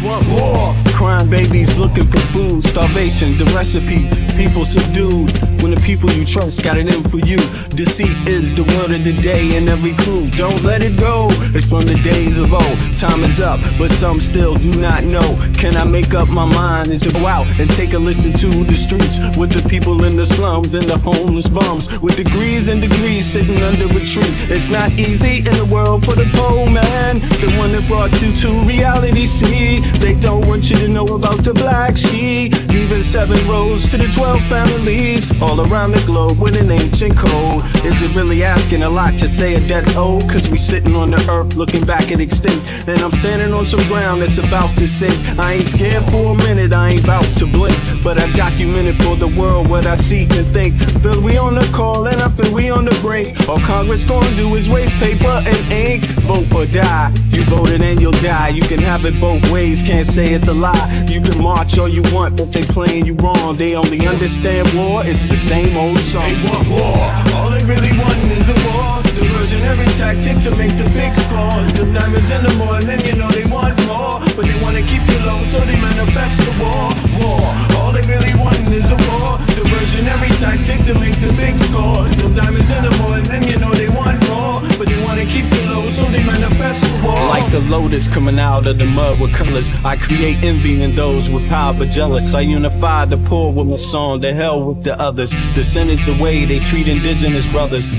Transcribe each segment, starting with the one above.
want more. Crying babies looking for food, starvation, the recipe, people subdued. When the people you trust got it in for you. Deceit is the word of the day in every clue. Don't let it go, it's from the days of old. Time is up, but some still do not know. Can I make up my mind? Is it go out and take a listen to the streets with the people in the slums and the homeless bums with degrees and degrees sitting under a tree? It's not easy in the world for the poor man, the one that brought you to reality. See, they don't want you to know about the black sheep, leaving 7 roads to the 12 families all around the globe with an ancient code. Is it really asking a lot to say a death old? Cause we sitting on the earth looking back at extinct, and I'm standing on some ground that's about to sink. I ain't scared for a minute, I ain't about to blink, but I documented for the world what I see and think. Feel we on the call and up and we on the break. All Congress gonna do is waste paper and ink. Vote or die, you voted and you'll die. You can have it both ways, can't say it's a lie. You can march all you want, but they playing you wrong. They only understand war, it's the same old song. They want war, all they really want is a war. Diversionary tactic to make the big score. The diamonds in the morning, you know they want more, but they wanna keep you low, so they manifest the war. War, all they really want is a war. Diversionary tactic to make the big score. The diamonds in the morning, you know they want more, but they wanna keep you low, so they manifest the war. Like a lotus coming out of the mud with colors, I create envy in those with power but jealous. I unify the poor with my song, the hell with the others. Descended the way they treat indigenous brothers,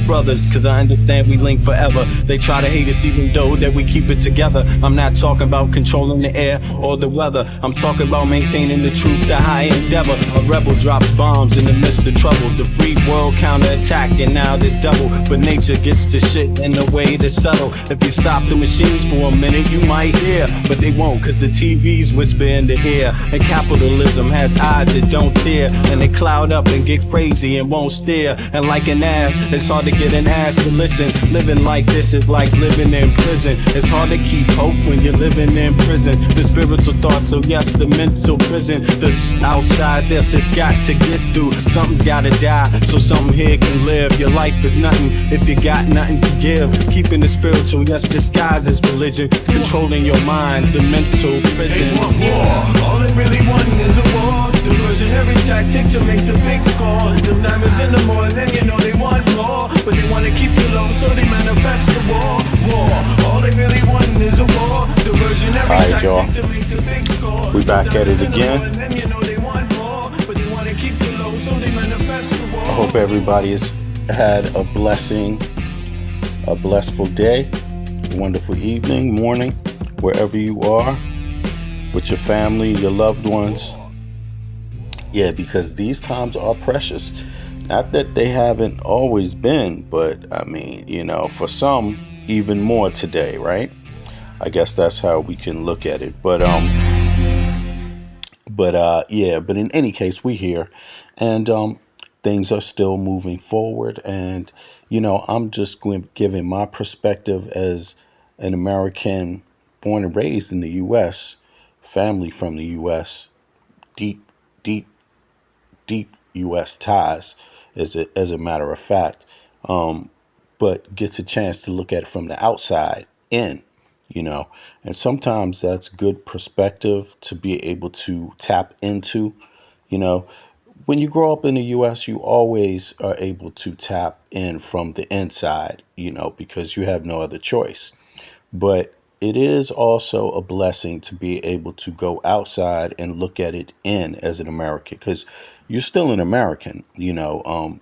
cause I understand we link forever. They try to hate us even though that we keep it together. I'm not talking about controlling the air or the weather, I'm talking about maintaining the truth, the high endeavor. A rebel drops bombs in the midst of trouble. The free world counterattack and now there's double, but nature gets the shit in the way to settle. If you stop the machines for a minute you might hear, but they won't cause the TVs whisper in the ear. And capitalism has eyes that don't tear, and they cloud up and get crazy and won't stare. And like an ad, it's hard to get an ass to listen. Living like this is like living in prison. It's hard to keep hope when you're living in prison. The spiritual thoughts, so yes, the mental prison. The outside, yes, it's got to get through. Something's gotta die, so something here can live. Your life is nothing if you got nothing to give. Keeping the spiritual, yes, disguised as religion. Controlling your mind, the mental prison. They want war, all they really want is a war. Diversionary tactic to make the big score. The diamonds in the morning, you know they want more, but they wanna keep you low, so they manifest the war. War, all they really want is a war. Diversionary tactic to make the big score. We back at it again. I hope everybody has had a blessful day, a wonderful evening, morning, wherever you are, with your family, your loved ones. Yeah, because these times are precious. Not that they haven't always been, but I mean, you know, for some, even more today, right? I guess that's how we can look at it. But in any case, we're here, and things are still moving forward. And, you know, I'm just giving my perspective as an American born and raised in the U.S., family from the U.S., deep U.S. ties, as a matter of fact, but gets a chance to look at it from the outside in, you know, and sometimes that's good perspective to be able to tap into. You know, when you grow up in the U.S., you always are able to tap in from the inside, you know, because you have no other choice. But it is also a blessing to be able to go outside and look at it in as an American, because you're still an American, you know.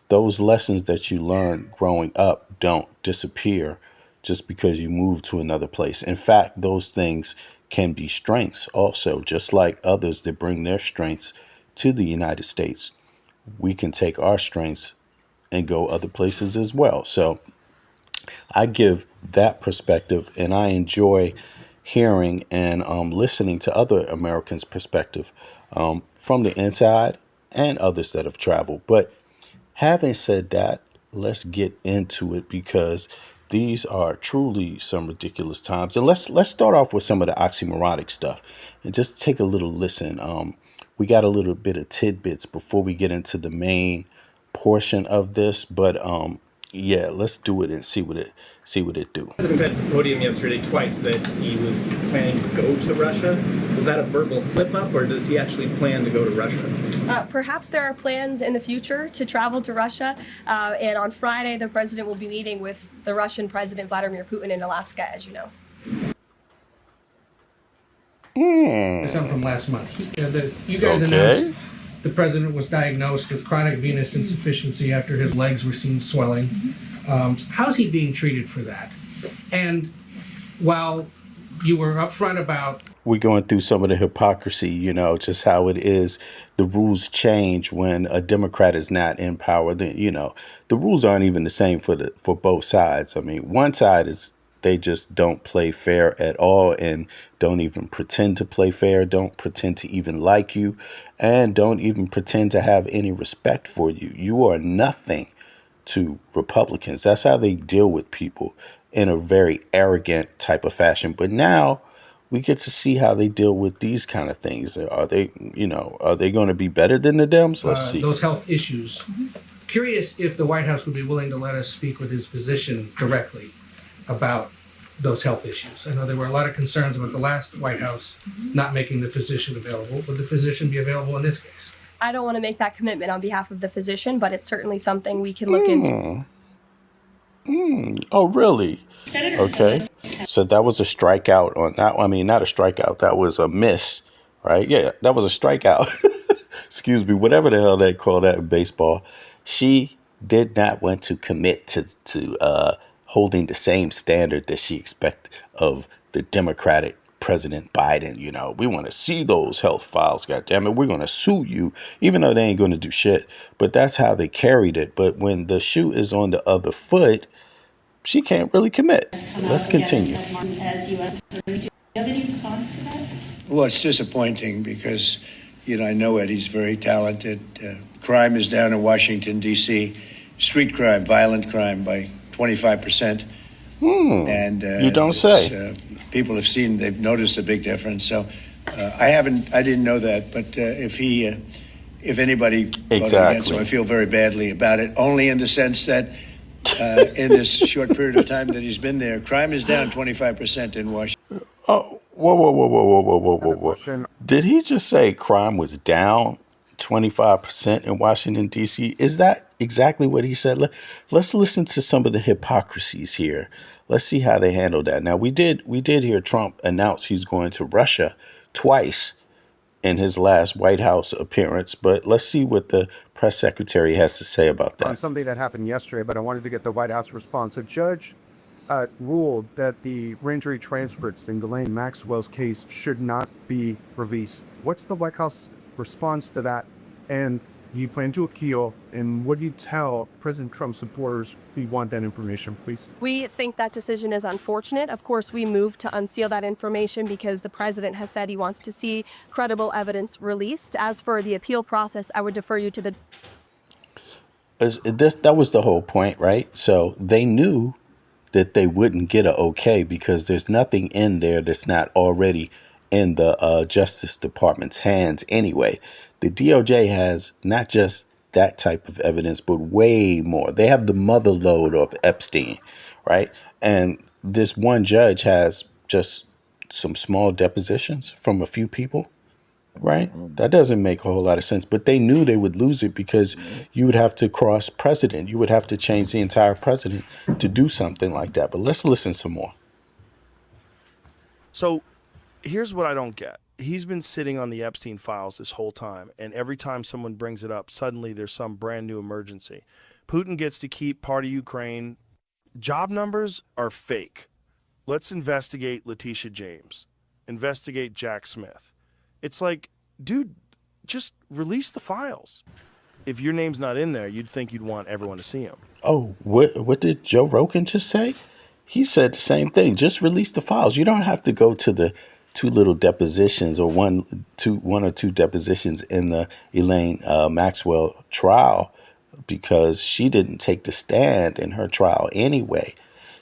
Those lessons that you learn growing up don't disappear just because you move to another place. In fact, those things can be strengths also, just like others that bring their strengths to the United States. We can take our strengths and go other places as well. So I give that perspective, and I enjoy hearing and listening to other Americans' perspective from the inside and others that have traveled. But having said that, let's get into it, because these are truly some ridiculous times. And let's start off with some of the oxymoronic stuff and just take a little listen. We got a little bit of tidbits before we get into the main portion of this, but Yeah, let's do it and see what it do. The president said at the podium yesterday twice that he was planning to go to Russia. Was that a verbal slip-up, or does he actually plan to go to Russia? Perhaps there are plans in the future to travel to Russia. And on Friday, the president will be meeting with the Russian President Vladimir Putin in Alaska, as you know. Something from last month. You guys announced the president was diagnosed with chronic venous insufficiency after his legs were seen swelling. How's he being treated for that? And while you were upfront about... We're going through some of the hypocrisy, just how it is. The rules change when a Democrat is not in power. The rules aren't even the same for both sides. I mean, one side is they just don't play fair at all and don't even pretend to play fair, don't pretend to even like you, and don't even pretend to have any respect for you. You are nothing to Republicans. That's how they deal with people, in a very arrogant type of fashion. But now we get to see how they deal with these kind of things. Are they going to be better than the Dems? Let's see. Those health issues. Curious if the White House would be willing to let us speak with his physician directly about those health issues. I know there were a lot of concerns about the last White House not making the physician available. Would the physician be available in this case? I don't want to make that commitment on behalf of the physician, but it's certainly something we can look into. Oh, really? Okay. So that was a strikeout on that. I mean, not a strikeout. That was a miss, right? Yeah, that was a strikeout. Excuse me. Whatever the hell they call that in baseball. She did not want to commit to holding the same standard that she expected of the Democratic President Biden. We want to see those health files. God damn it. We're going to sue you, even though they ain't going to do shit. But that's how they carried it. But when the shoe is on the other foot, she can't really commit. Let's continue. Do you have any response to that? Well, it's disappointing because, I know Eddie's very talented. Crime is down in Washington, D.C. Street crime, violent crime by 25%. And you don't say. People have seen, they've noticed a big difference. So I didn't know that. But if anybody voted against him, I feel very badly about it, only in the sense that in this short period of time that he's been there, crime is down 25% in Washington. Oh, whoa. Did he just say crime was down 25% in Washington, D.C.? Is that exactly what he said? Let's listen to some of the hypocrisies here. Let's see how they handle that. Now, we did hear Trump announce he's going to Russia twice in his last White House appearance, but let's see what the press secretary has to say about that. On something that happened yesterday, but I wanted to get the White House response. A judge ruled that the grand jury transcripts in Ghislaine Maxwell's case should not be released. What's the White House response to that? And do you plan to appeal? And what do you tell President Trump supporters who want that information, please? We think that decision is unfortunate. Of course, we moved to unseal that information because the president has said he wants to see credible evidence released. As for the appeal process, I would defer you to the... That was the whole point, right? So they knew that they wouldn't get an okay because there's nothing in there that's not already in the Justice Department's hands anyway. The DOJ has not just that type of evidence, but way more. They have the mother lode of Epstein, right? And this one judge has just some small depositions from a few people, right? That doesn't make a whole lot of sense. But they knew they would lose it because you would have to cross precedent. You would have to change the entire precedent to do something like that. But let's listen some more. So here's what I don't get. He's been sitting on the Epstein files this whole time, and every time someone brings it up, suddenly there's some brand new emergency. Putin gets to keep part of Ukraine. Job numbers are fake. Let's investigate Letitia James. Investigate Jack Smith. It's like, dude, just release the files. If your name's not in there, you'd think you'd want everyone to see them. Oh, what did Joe Rogan just say? He said the same thing. Just release the files. You don't have to go to the two little depositions or one or two depositions in the Elaine Maxwell trial because she didn't take the stand in her trial anyway.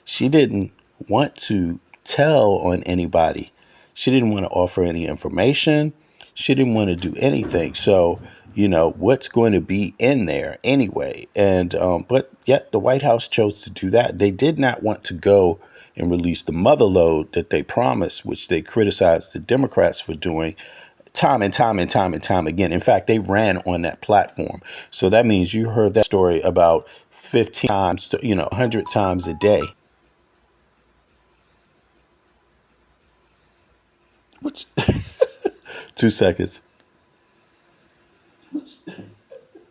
She didn't want to tell on anybody. She didn't want to offer any information. She didn't want to do anything. So what's going to be in there anyway. And but yet the White House chose to do that. They did not want to go and release the mother lode that they promised, which they criticized the Democrats for doing time and time and time and time again. In fact, they ran on that platform. So that means you heard that story about 15 times, 100 times a day. Which 2 seconds.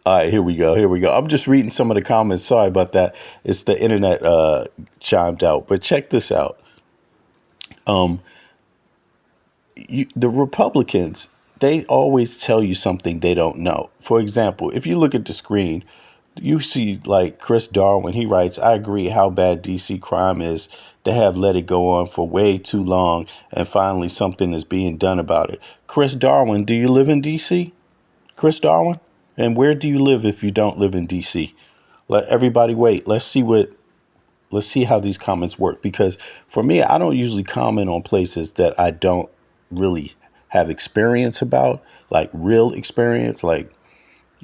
All right, here we go. I'm just reading some of the comments. Sorry about that. It's the internet chimed out. But check this out. The Republicans, they always tell you something they don't know. For example, if you look at the screen, you see like Chris Darwin. He writes, "I agree how bad DC crime is. They have let it go on for way too long, and finally something is being done about it." Chris Darwin, do you live in DC? Chris Darwin? And where do you live if you don't live in DC? Let everybody wait. Let's see how these comments work. Because for me, I don't usually comment on places that I don't really have experience about, like real experience, like,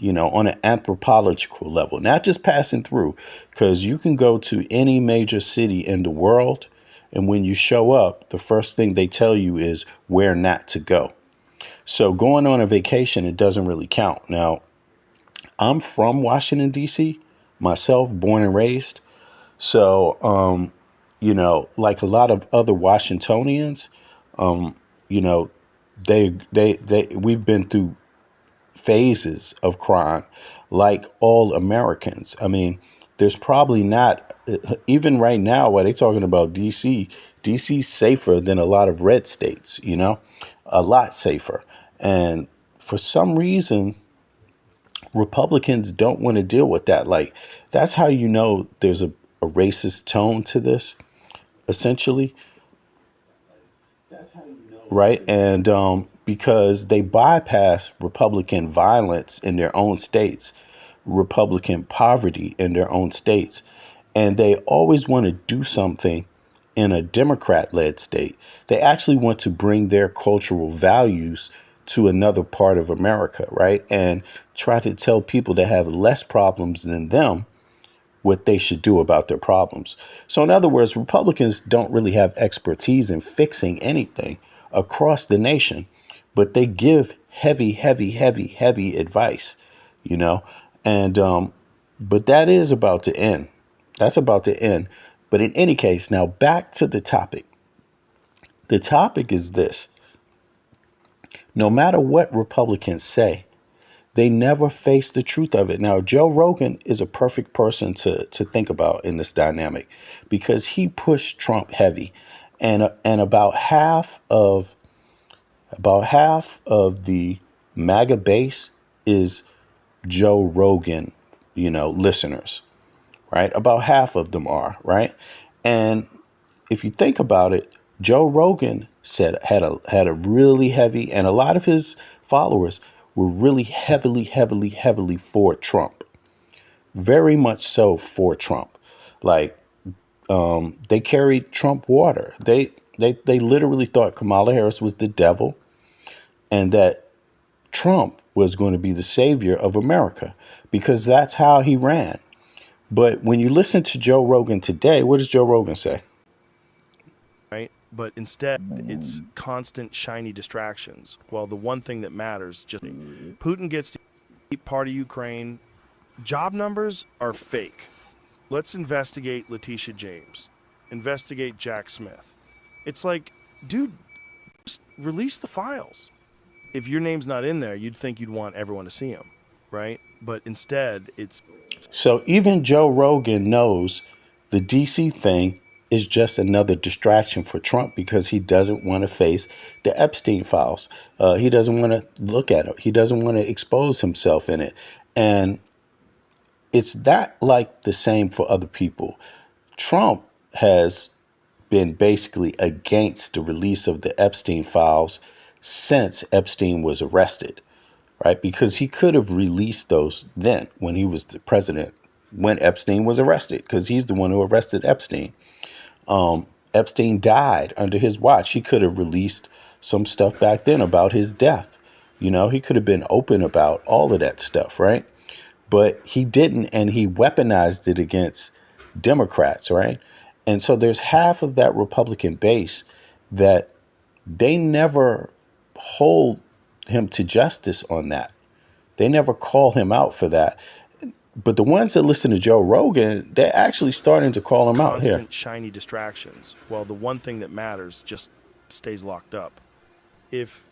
on an anthropological level, not just passing through. Because you can go to any major city in the world, and when you show up, the first thing they tell you is where not to go. So going on a vacation, it doesn't really count. Now, I'm from Washington, D.C., myself, born and raised. So, like a lot of other Washingtonians, we've been through phases of crime like all Americans. I mean, there's probably not, even right now, while they're talking about DC's safer than a lot of red states, a lot safer. And for some reason, Republicans don't want to deal with that. Like, that's how there's a racist tone to this, essentially. Right. And because they bypass Republican violence in their own states, Republican poverty in their own states, and they always want to do something in a Democrat-led state. They actually want to bring their cultural values to another part of America, right? And try to tell people that have less problems than them what they should do about their problems. So in other words, Republicans don't really have expertise in fixing anything across the nation, but they give heavy advice, and but that is about to end. That's about to end. But in any case, now back to the topic. The topic is this. No matter what Republicans say, they never face the truth of it. Now, Joe Rogan is a perfect person to think about in this dynamic because he pushed Trump heavy, and about half of the MAGA base is Joe Rogan, listeners, right? About half of them are, right? And if you think about it, Joe Rogan had a really heavy, and a lot of his followers were really heavily for Trump. Very much so for Trump. Like, they carried Trump water. They literally thought Kamala Harris was the devil and that Trump was going to be the savior of America because that's how he ran. But when you listen to Joe Rogan today, what does Joe Rogan say? Right? But instead, it's constant shiny distractions. Well, the one thing that matters, just Putin gets to keep part of Ukraine. Job numbers are fake. Let's investigate Letitia James. Investigate Jack Smith. It's like, dude, just release the files. If your name's not in there, you'd think you'd want everyone to see them, right? But instead, it's... So even Joe Rogan knows the DC thing is just another distraction for Trump because he doesn't want to face the Epstein files. He doesn't want to look at it. He doesn't want to expose himself in it. And it's that like the same for other people. Trump has been basically against the release of the Epstein files since Epstein was arrested, right? Because he could have released those then when he was the president, when Epstein was arrested, because he's the one who arrested Epstein. Epstein died under his watch. He could have released some stuff back then about his death, You know, he could have been open about all of that stuff, right? But he didn't, and he weaponized it against Democrats, right? And so there's half of that Republican base that they never hold him to justice on that. They never call him out for that. But the ones that listen to Joe Rogan, they're actually starting to call him out here. Constant shiny distractions. Well, the one thing that matters just stays locked up. If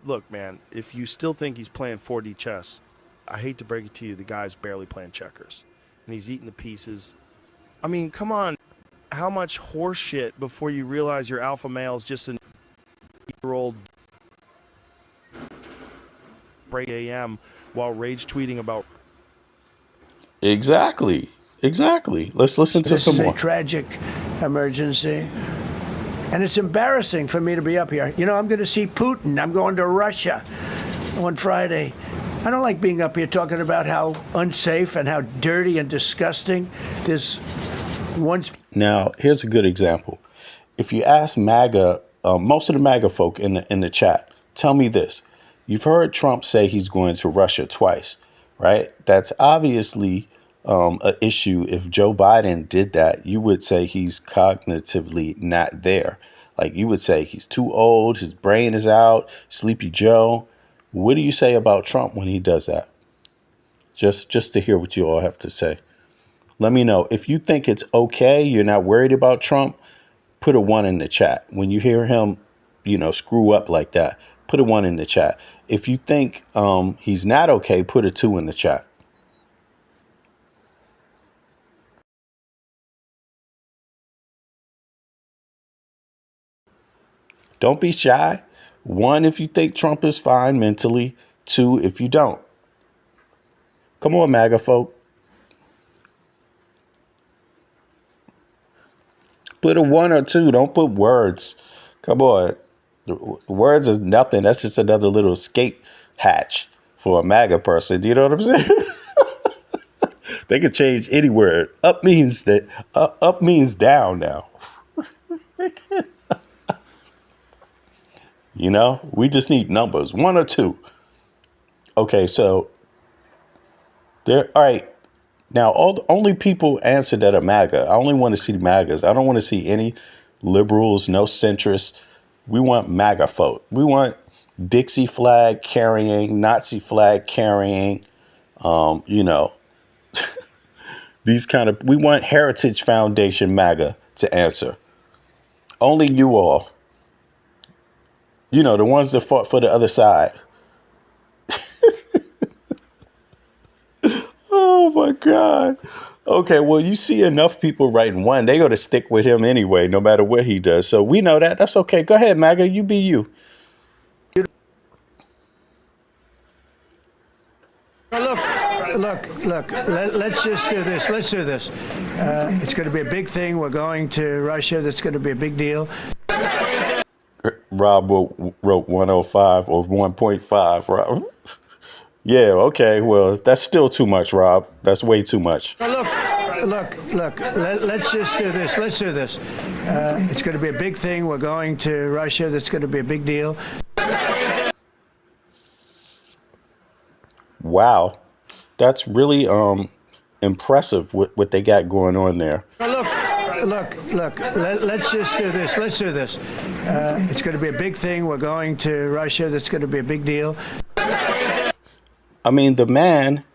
look, man, if you still think he's playing 4D chess, I hate to break it to you, the guy's barely playing checkers. And he's eating the pieces. I mean, come on. How much horse shit before you realize your alpha male is just an 8-year-old break AM while rage tweeting about. Exactly. Let's listen to some more. This is a tragic emergency. And it's embarrassing for me to be up here. You know, I'm going to see Putin. I'm going to Russia on Friday. I don't like being up here talking about how unsafe and how dirty and disgusting this once. Now, here's a good example. If you ask MAGA, most of the MAGA folk in the chat, tell me this. You've heard Trump say he's going to Russia twice, right? That's obviously an issue. If Joe Biden did that, you would say he's cognitively not there. Like, you would say he's too old, his brain is out, Sleepy Joe. What do you say about Trump when he does that? Just to hear what you all have to say. Let me know. If you think it's okay, you're not worried about Trump, put a 1 in the chat. When you hear him, you know, screw up like that, put a 1 in the chat. If you think he's not okay, put a 2 in the chat. Don't be shy. 1 if you think Trump is fine mentally. 2 if you don't. Come on, MAGA folk. Put a 1 or 2. Don't put words. Come on. Words is nothing. That's just another little escape hatch for a MAGA person. You know what I'm saying? They could change any word. Up means that up means down now. You know, we just need numbers, 1 or 2. Okay, so there. All right. Now, only people answer that are MAGA. I only want to see MAGAs. I don't want to see any liberals, no centrists. We want MAGA folk. We want Dixie flag carrying, Nazi flag carrying, you know, these kind of, we want Heritage Foundation MAGA to answer. Only you all. You know, the ones that fought for the other side. Oh, my God. Okay, well, you see enough people writing 1. They're going to stick with him anyway, no matter what he does. So we know that. That's okay. Go ahead, MAGA. You be you. Look. Let's just do this. Let's do this. It's going to be a big thing. We're going to Russia. That's going to be a big deal. Rob wrote 105 or 1.5. Rob. Yeah, okay. Well, that's still too much, Rob. That's way too much. Look. Let's just do this. Let's do this. It's going to be a big thing. We're going to Russia. That's going to be a big deal. Wow. That's really impressive what they got going on there. Look. Let's just do this. Let's do this. It's going to be a big thing. We're going to Russia. That's going to be a big deal. I mean, the man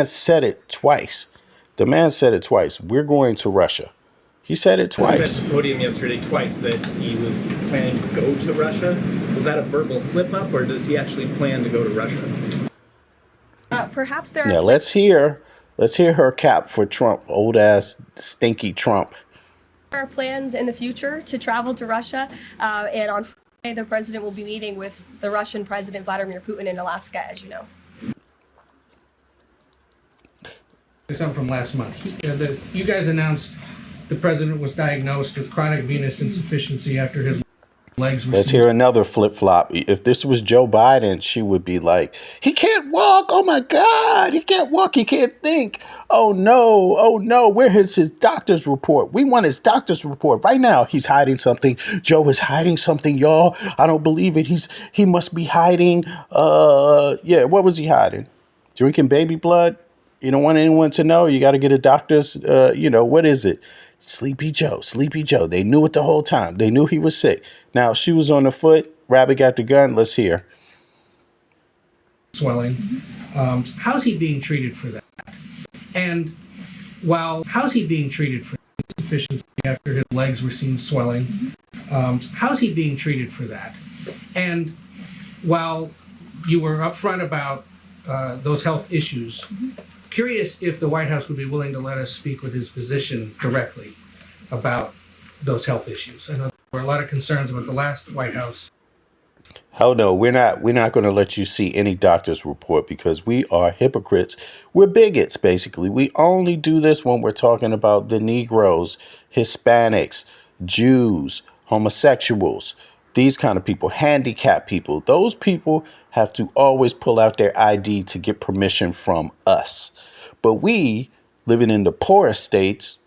said it twice. The man said it twice. We're going to Russia. He said it twice. He said at the podium yesterday twice that he was planning to go to Russia. Was that a verbal slip-up, or does he actually plan to go to Russia? Perhaps there are... Now, let's hear her cap for Trump, old-ass, stinky Trump. There are plans in the future to travel to Russia, and on Friday, the president will be meeting with the Russian President Vladimir Putin in Alaska, as you know. Something from last month. You guys announced the president was diagnosed with chronic venous insufficiency after his... legs were Let's seen. hear another flip-flop. If this was Joe Biden, she would be like, he can't walk. Oh, my God. He can't walk. He can't think. Oh, no. Oh, no. Where is his doctor's report? We want his doctor's report right now. He's hiding something. Joe is hiding something, y'all. I don't believe it. He must be hiding. Yeah, what was he hiding? Drinking baby blood? You don't want anyone to know. You got to get a doctor's, what is it? Sleepy Joe, Sleepy Joe. They knew it the whole time. They knew he was sick. Now, she was on the foot. Rabbit got the gun. Let's hear. Swelling. How's he being treated for that? And how's he being treated for insufficiency after his legs were seen swelling? How's he being treated for that? And while you were upfront about those health issues, curious if the White House would be willing to let us speak with his physician directly about those health issues. I know there were a lot of concerns about the last White House. Hell no, we're not going to let you see any doctor's report because we are hypocrites. We're bigots, basically. We only do this when we're talking about the Negroes, Hispanics, Jews, homosexuals, these kind of people, handicapped people. Those people have to always pull out their ID to get permission from us. But we, living in the poorest states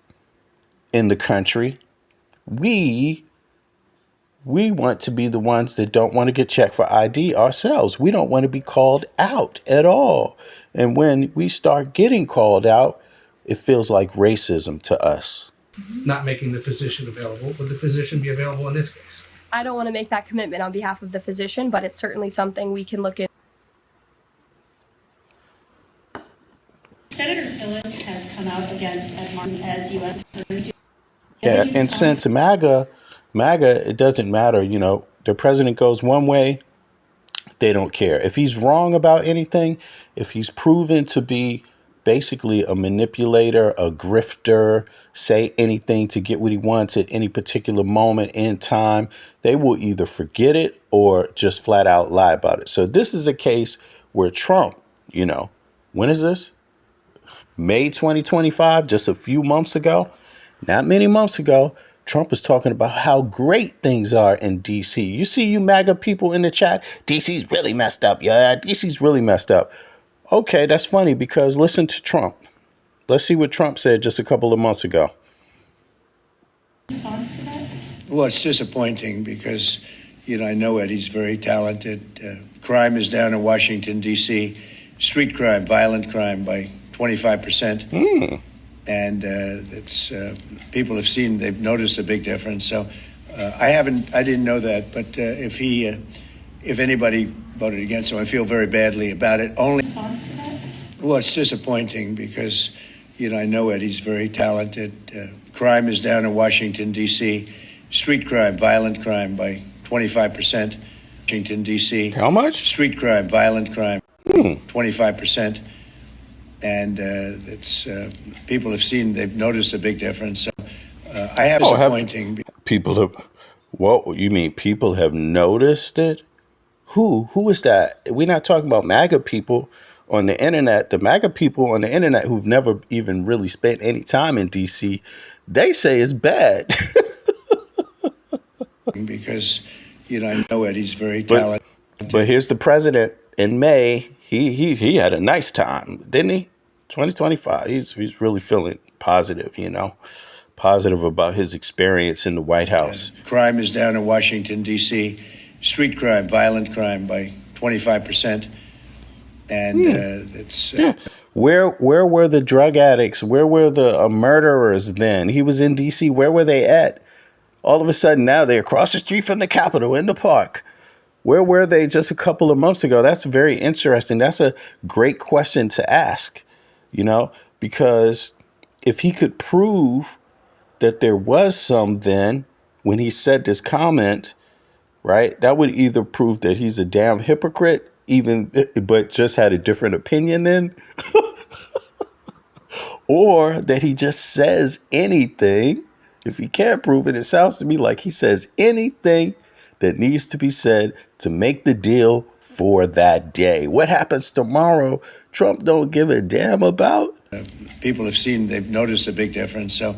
in the country, we want to be the ones that don't want to get checked for ID ourselves. We don't want to be called out at all. And when we start getting called out, it feels like racism to us. Not making the physician available. Would the physician be available in this case? I don't want to make that commitment on behalf of the physician, but it's certainly something we can look into. Senator Tillis has come out against Ed Martin as U.S. Attorney. Yeah, and since MAGA, it doesn't matter. You know, the president goes one way, they don't care. If he's wrong about anything, if he's proven to be basically a manipulator, a grifter, say anything to get what he wants at any particular moment in time, they will either forget it or just flat out lie about it. So this is a case where Trump, when is this? May 2025, just a few months ago, not many months ago, Trump was talking about how great things are in D.C. You see you MAGA people in the chat, D.C.'s really messed up. Yeah, D.C.'s really messed up. Okay, that's funny because listen to Trump. Let's see what Trump said just a couple of months ago. Response to that? Well, it's disappointing because, I know Eddie's very talented. Crime is down in Washington, D.C. Street crime, violent crime by 25%. And it's people have seen, they've noticed a big difference. So I didn't know that. But if anybody voted against him, I feel very badly about it. Response to that? Well, it's disappointing because, I know Eddie's very talented. Crime is down in Washington, D.C. Street crime, violent crime by 25%. Washington, D.C. How much? Street crime, violent crime, 25%. And it's people have seen, they've noticed a big difference. So I have disappointing. People have, what you mean? People have noticed it? Who is that? We're not talking about MAGA people on the internet. The MAGA people on the internet who've never even really spent any time in DC, they say it's bad. Because, I know Eddie's very talented. But here's the president in May. He had a nice time, didn't he? 2025. He's really feeling positive, positive about his experience in the White House. Yeah. Crime is down in Washington, D.C. Street crime, violent crime by 25%. And it's where were the drug addicts? Where were the murderers then? He was in D.C. Where were they at? All of a sudden now they're across the street from the Capitol in the park. Where were they just a couple of months ago? That's very interesting. That's a great question to ask, because if he could prove that there was some then when he said this comment, right, that would either prove that he's a damn hypocrite, but just had a different opinion then, or that he just says anything. If he can't prove it, it sounds to me like he says anything that needs to be said to make the deal for that day. What happens tomorrow, Trump don't give a damn about. People have seen, they've noticed a big difference. So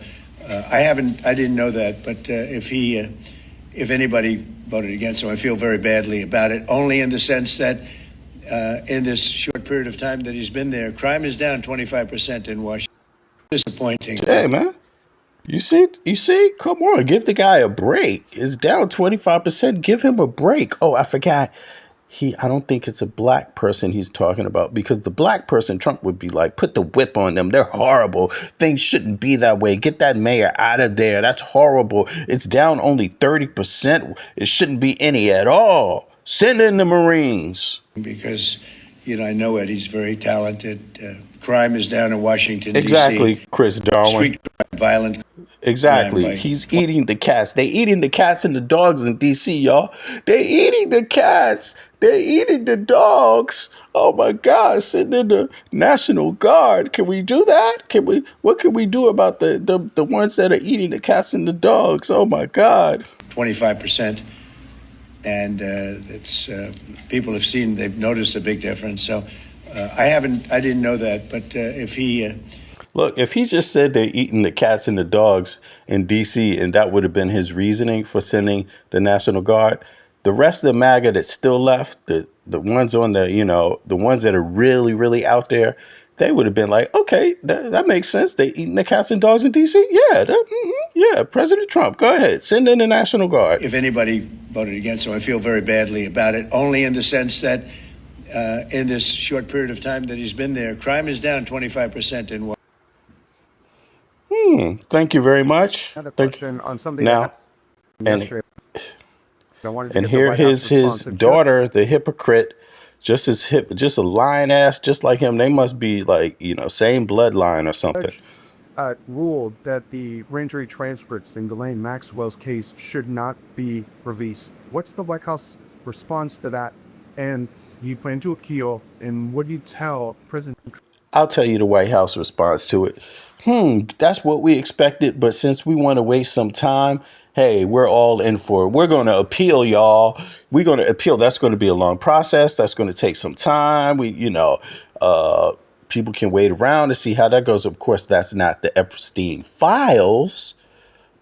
I didn't know that. But if if anybody voted against him, I feel very badly about it, only in the sense that in this short period of time that he's been there, crime is down 25% in Washington. Disappointing. Hey, man. You see? Come on, give the guy a break. It's down 25%. Give him a break. Oh, I forgot. I don't think it's a black person he's talking about, because the black person, Trump would be like, put the whip on them. They're horrible. Things shouldn't be that way. Get that mayor out of there. That's horrible. It's down only 30%. It shouldn't be any at all. Send in the Marines. Because, I know Eddie's very talented. Crime is down in Washington, Exactly, D.C. Chris Darwin. Street crime, violent. Exactly. He's eating the cats. They eating the cats and the dogs in D.C., y'all. They eating the cats. They eating the dogs. Oh my God! Sitting in the National Guard. Can we do that? What can we do about the ones that are eating the cats and the dogs? Oh my God! 25%, and it's people have seen. They've noticed a big difference. So I didn't know that, but if he. Look, if he just said they're eating the cats and the dogs in D.C. and that would have been his reasoning for sending the National Guard, the rest of the MAGA that's still left, the ones on the ones that are really, really out there, they would have been like, okay, that makes sense. They eating the cats and dogs in D.C. Yeah, yeah. President Trump, go ahead, send in the National Guard. If anybody voted against him, I feel very badly about it, only in the sense that in this short period of time that he's been there, crime is down 25% in Washington. Thank you very much. Another question on something now, that yesterday. I wanted to and get the here White House his response. daughter, the hypocrite, just a lying ass, just like him. They must be like, same bloodline or something. Judge ruled that the grand jury transcripts in Ghislaine Maxwell's case should not be released. What's the White House response to that? And you plan to appeal, and what do you tell President Trump? I'll tell you the White House response to it. That's what we expected, but since we want to waste some time, hey, we're all in for it. We're going to appeal, y'all. We're going to appeal. That's going to be a long process. That's going to take some time. People can wait around to see how that goes. Of course, that's not the Epstein files,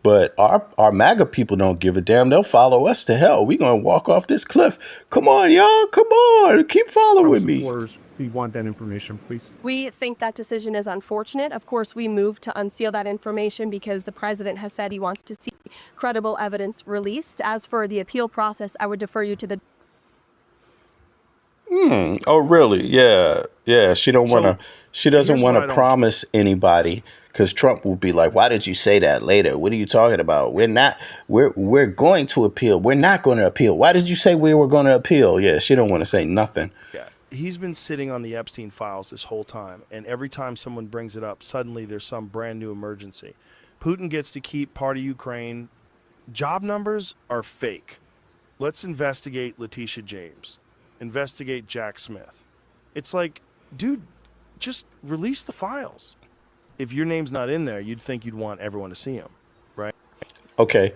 but our MAGA people don't give a damn. They'll follow us to hell. We're going to walk off this cliff. Come on, y'all. Come on. Keep following me. We want that information, please. We think that decision is unfortunate. Of course, we moved to unseal that information because the president has said he wants to see credible evidence released. As for the appeal process, I would defer you to the... Oh, really? Yeah. She doesn't want to promise anybody, because Trump will be like, why did you say that later? What are you talking about? We're going to appeal. We're not going to appeal. Why did you say we were going to appeal? Yeah, she don't want to say nothing. Yeah. He's been sitting on the Epstein files this whole time, and every time someone brings it up, suddenly there's some brand new emergency. Putin gets to keep part of Ukraine. Job numbers are fake. Let's investigate Letitia James. Investigate Jack Smith. It's like, dude, just release the files. If your name's not in there, you'd think you'd want everyone to see them, right? Okay.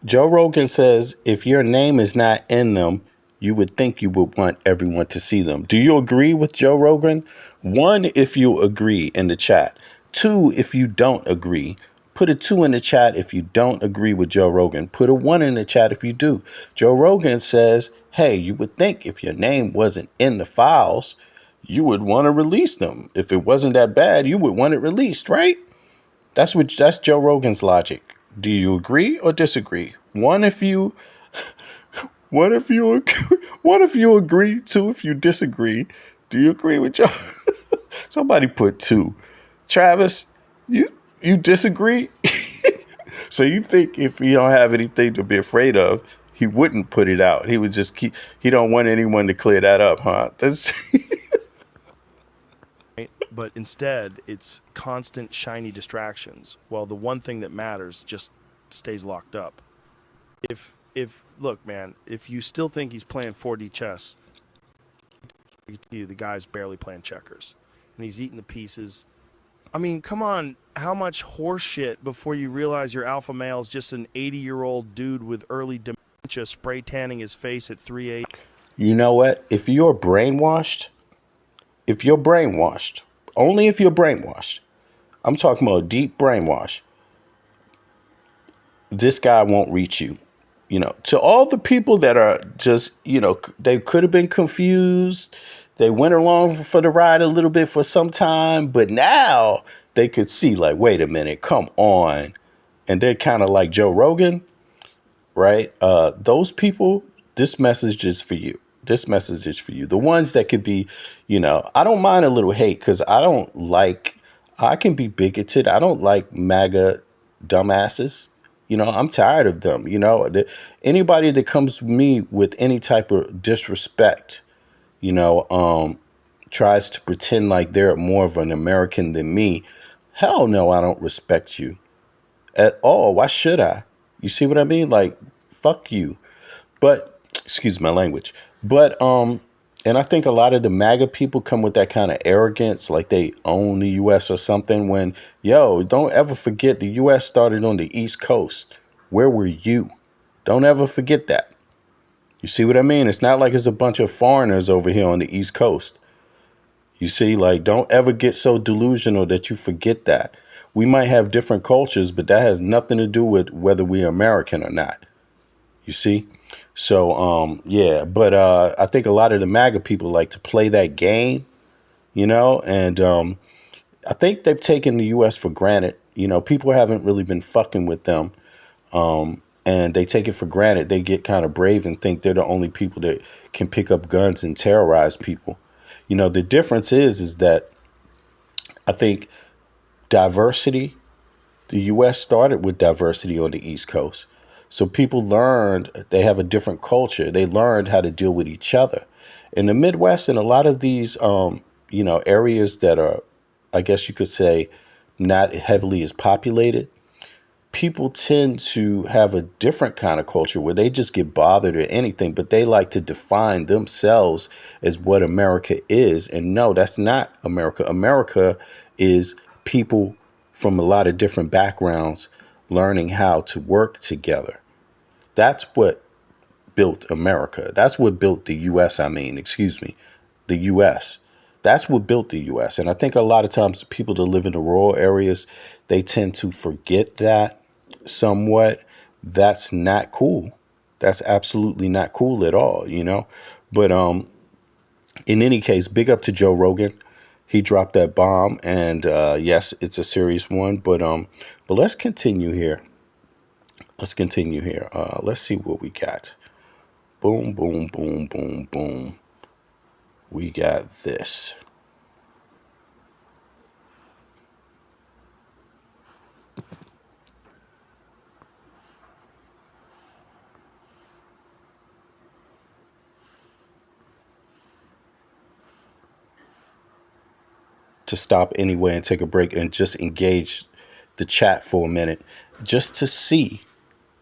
Joe Rogan says if your name is not in them, you would think you would want everyone to see them. Do you agree with Joe Rogan? 1, if you agree in the chat. 2, if you don't agree. Put a 2 in the chat if you don't agree with Joe Rogan. Put a 1 in the chat if you do. Joe Rogan says, hey, you would think if your name wasn't in the files, you would want to release them. If it wasn't that bad, you would want it released, right? That's Joe Rogan's logic. Do you agree or disagree? 1 if you... What if you agree? 2 if you disagree. Do you agree with Joe? Somebody put 2. Travis, you disagree? So you think if he don't have anything to be afraid of, he wouldn't put it out. He would just keep. He don't want anyone to clear that up, huh? That's But instead, it's constant shiny distractions, while the one thing that matters just stays locked up. Look, man, if you still think he's playing 4D chess, the guy's barely playing checkers, and he's eating the pieces. I mean, come on, how much horse shit before you realize your alpha male is just an 80-year-old dude with early dementia spray tanning his face at 3 a.m.? You know what? If you're brainwashed, only if you're brainwashed, I'm talking about deep brainwash, this guy won't reach you. To all the people that are just, they could have been confused. They went along for the ride a little bit for some time, but now they could see, like, wait a minute, come on. And they're kind of like Joe Rogan, right? Those people, this message is for you. This message is for you. The ones that could be, I don't mind a little hate because I can be bigoted. I don't like MAGA dumbasses. I'm tired of them. Anybody that comes to me with any type of disrespect, tries to pretend like they're more of an American than me. Hell no, I don't respect you at all. Why should I? You see what I mean? Like, fuck you. But excuse my language. But and I think a lot of the MAGA people come with that kind of arrogance, like they own the U.S. or something. When, don't ever forget the U.S. started on the East Coast. Where were you? Don't ever forget that. You see what I mean? It's not like it's a bunch of foreigners over here on the East Coast. You see, like, don't ever get so delusional that you forget that. We might have different cultures, but that has nothing to do with whether we're American or not. You see? So, yeah, but I think a lot of the MAGA people like to play that game, and I think they've taken the U.S. for granted. People haven't really been fucking with them, and they take it for granted. They get kind of brave and think they're the only people that can pick up guns and terrorize people. The difference is that I think diversity, the U.S. started with diversity on the East Coast. So people learned, they have a different culture. They learned how to deal with each other. In the Midwest and a lot of these, areas that are, I guess you could say, not heavily as populated, people tend to have a different kind of culture where they just get bothered or anything, but they like to define themselves as what America is. And no, that's not America. America is people from a lot of different backgrounds learning how to work together. That's what built America. That's what built the U.S. The U.S. That's what built the U.S. And I think a lot of times people that live in the rural areas, they tend to forget that somewhat. That's not cool. That's absolutely not cool at all, But in any case, big up to Joe Rogan. He dropped that bomb, and yes, it's a serious one. But let's continue here. Let's see what we got. Boom, boom, boom, boom, boom. We got this. To stop anyway and take a break and just engage the chat for a minute, just to see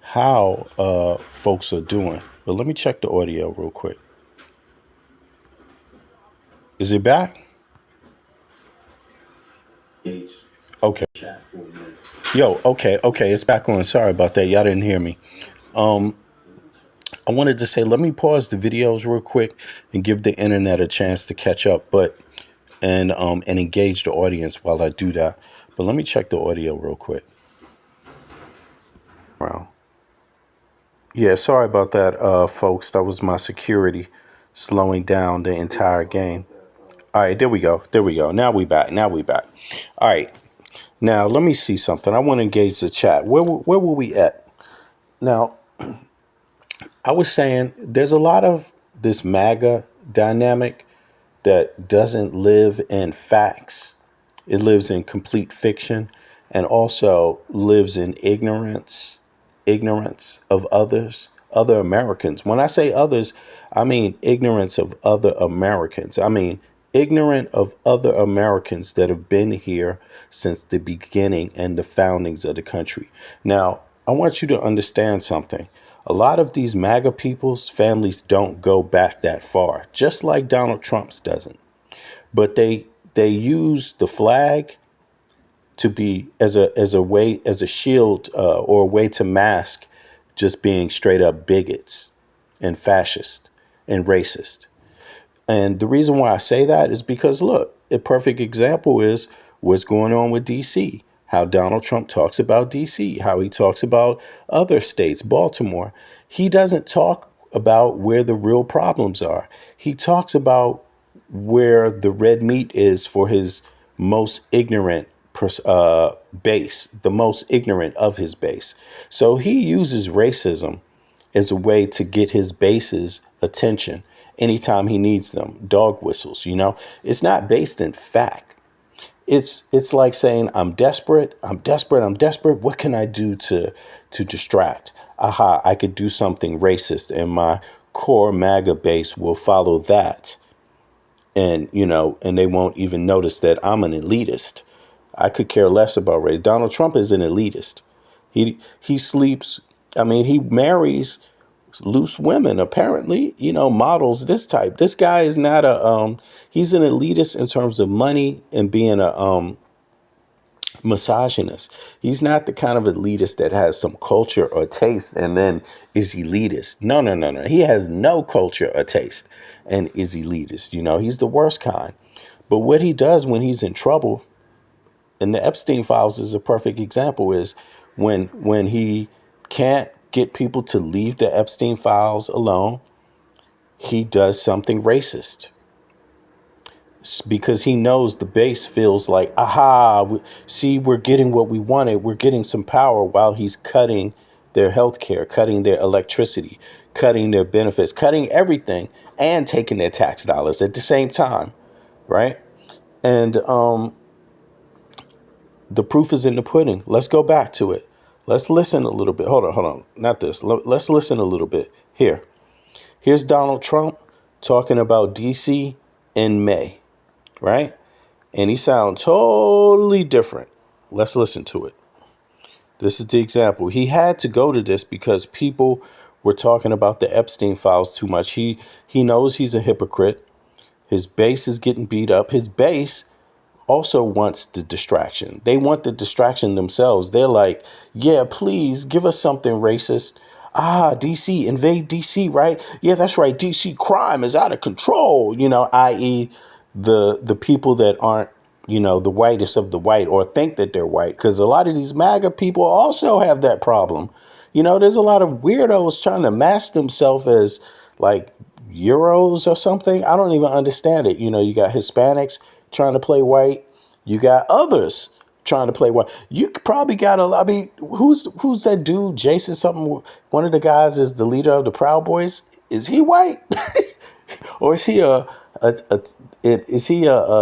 how folks are doing. But let me check the audio real quick. Is it back? Okay. Okay, it's back on. Sorry about that. Y'all didn't hear me. I wanted to say, let me pause the videos real quick and give the internet a chance to catch up, and engage the audience while I do that. But let me check the audio real quick. Wow. Yeah, sorry about that, folks. That was my security slowing down the entire game. All right, there we go. Now we back. All right. Now, let me see something. I want to engage the chat. Where were we at? Now, I was saying there's a lot of this MAGA dynamic that doesn't live in facts. It lives in complete fiction, and also lives in ignorance of other Americans. When I say others, I mean ignorance of other Americans. I mean ignorant of other Americans that have been here since the beginning and the foundings of the country. Now, I want you to understand something. A lot of these MAGA people's families don't go back that far, just like Donald Trump's doesn't. But they use the flag to be as a shield or a way to mask just being straight up bigots and fascist and racist. And the reason why I say that is because, look, a perfect example is what's going on with DC. how Donald Trump talks about DC, how he talks about other states, Baltimore. He doesn't talk about where the real problems are. He talks about where the red meat is for his most ignorant base, the most ignorant of his base. So he uses racism as a way to get his base's attention anytime he needs them. Dog whistles, it's not based in fact. It's like saying, I'm desperate. What can I do to distract? Aha, I could do something racist and my core MAGA base will follow that. And, and they won't even notice that I'm an elitist. I could care less about race. Donald Trump is an elitist. He sleeps. He marries loose women, apparently, models this type. This guy is not he's an elitist in terms of money and being a misogynist. He's not the kind of elitist that has some culture or taste and then is elitist. No. He has no culture or taste and is elitist. He's the worst kind. But what he does when he's in trouble, and the Epstein files is a perfect example, is when he can't get people to leave the Epstein files alone, he does something racist. Because he knows the base feels like, aha, see, we're getting what we wanted. We're getting some power while he's cutting their health care, cutting their electricity, cutting their benefits, cutting everything and taking their tax dollars at the same time. Right. And the proof is in the pudding. Let's go back to it. Let's listen a little bit. Hold on. Not this. Let's listen a little bit here. Here's Donald Trump talking about DC in May. Right. And he sounds totally different. Let's listen to it. This is the example. He had to go to this because people were talking about the Epstein files too much. He knows he's a hypocrite. His base is getting beat up. His base also wants the distraction. They want the distraction themselves. They're like, yeah, please give us something racist. DC, invade DC, right? Yeah, that's right. DC crime is out of control, i.e. the people that aren't, the whitest of the white or think that they're white. Because a lot of these MAGA people also have that problem. There's a lot of weirdos trying to mask themselves as like Euros or something. I don't even understand it. You got Hispanics trying to play white. You got others trying to play white. You probably got who's that dude? Jason something. One of the guys is the leader of the Proud Boys. Is he white? Or is he a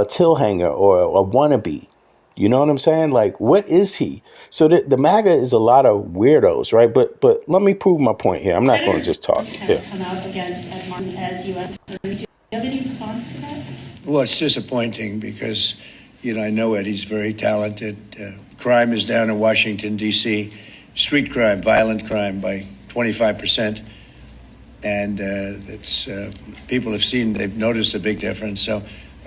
till hanger or a wannabe? You know what I'm saying? Like, what is he? So the MAGA is a lot of weirdos, right? But let me prove my point here. I'm not going to just talk. Has come out against Ed Martin as U.S. Do you have any response to that? Well, it's disappointing because, I know Eddie's very talented. Crime is down in Washington, D.C. Street crime, violent crime by 25%. And people have seen, they've noticed a big difference. So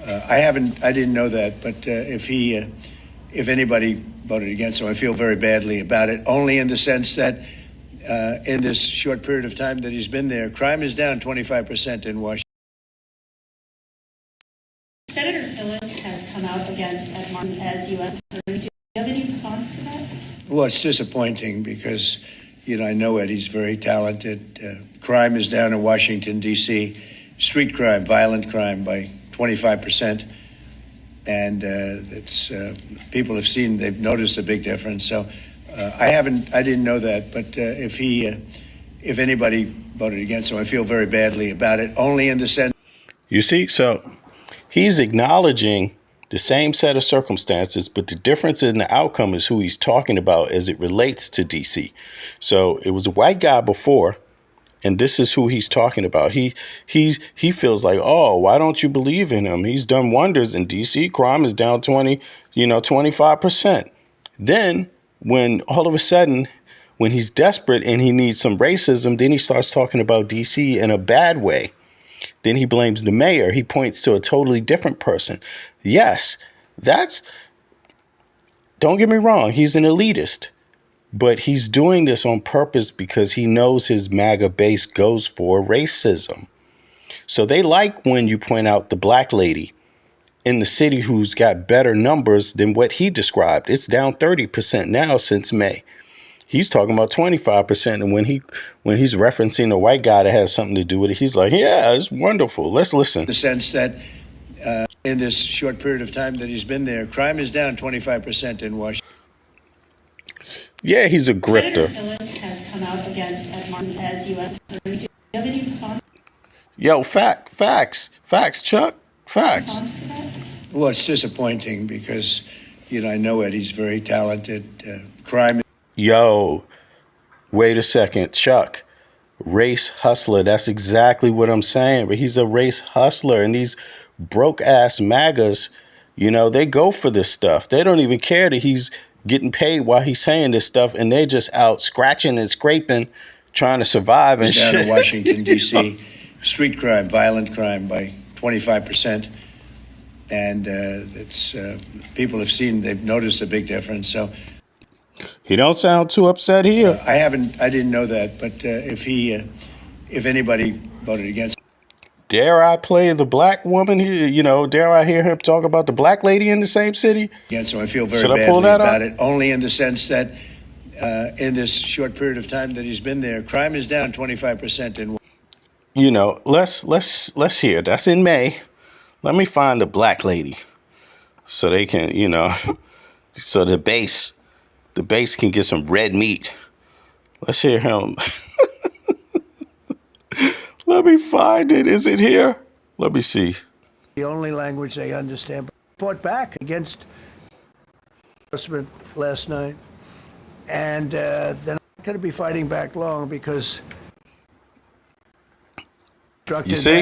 I didn't know that. But if anybody voted against him, I feel very badly about it, only in the sense that in this short period of time that he's been there, crime is down 25% in Washington. Senator Tillis has come out against Ed Martin as U.S. Do you have any response to that? Well, it's disappointing because, I know Eddie's very talented. Crime is down in Washington, D.C. Street crime, violent crime by 25%. And people have seen, they've noticed a big difference. So I didn't know that. But if anybody voted against him, I feel very badly about it, only in the sense. You see, so he's acknowledging the same set of circumstances, but the difference in the outcome is who he's talking about as it relates to DC. So it was a white guy before, and this is who he's talking about. He feels like, oh, why don't you believe in him? He's done wonders in DC. Crime is down 25%. Then when all of a sudden, when he's desperate and he needs some racism, then he starts talking about DC in a bad way. Then he blames the mayor. He points to a totally different person. Yes, don't get me wrong. He's an elitist, but he's doing this on purpose because he knows his MAGA base goes for racism. So they like when you point out the black lady in the city who's got better numbers than what he described. It's down 30% now since May. He's talking about 25%, and when he's referencing a white guy that has something to do with it, he's like, "Yeah, it's wonderful. Let's listen." The sense that in this short period of time that he's been there, crime is down 25% in Washington. Yeah, he's a grifter. Senator Tillis has come out against Ed Martin as U.S. Attorney. Do you have any response? Yo, facts, Chuck, facts. Response to that? Well, it's disappointing because, I know Eddie's very talented. Crime. Yo, wait a second, Chuck. Race hustler. That's exactly what I'm saying. But he's a race hustler, and these broke ass MAGAs, they go for this stuff. They don't even care that he's getting paid while he's saying this stuff, and they're just out scratching and scraping, trying to survive and shit. Down in Washington, D.C., street crime, violent crime by 25%. And people have seen, they've noticed a big difference. So he don't sound too upset here. I didn't know that, but if anybody voted against. Dare I play the black woman here? Dare I hear him talk about the black lady in the same city? Yeah, so I feel very badly about it, only in the sense that in this short period of time that he's been there, crime is down 25% in. Let's hear. That's in May. Let me find the black lady so they can, so the base can get some red meat. Let's hear him. Let me find it. Is it here? Let me see. The only language they understand. Fought back against enforcement last night, and they're not going to be fighting back long because. You see?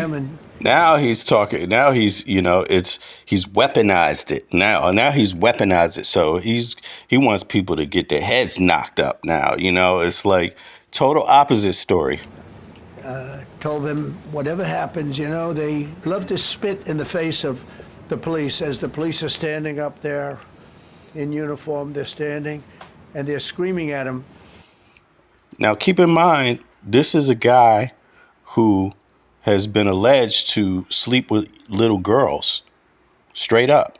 Now he's talking. Now he's, he's weaponized it. Now he's weaponized it. So he wants people to get their heads knocked up. Now, it's like total opposite story. Told them whatever happens, they love to spit in the face of the police as the police are standing up there in uniform. They're standing and they're screaming at him. Now, keep in mind, this is a guy who has been alleged to sleep with little girls, straight up.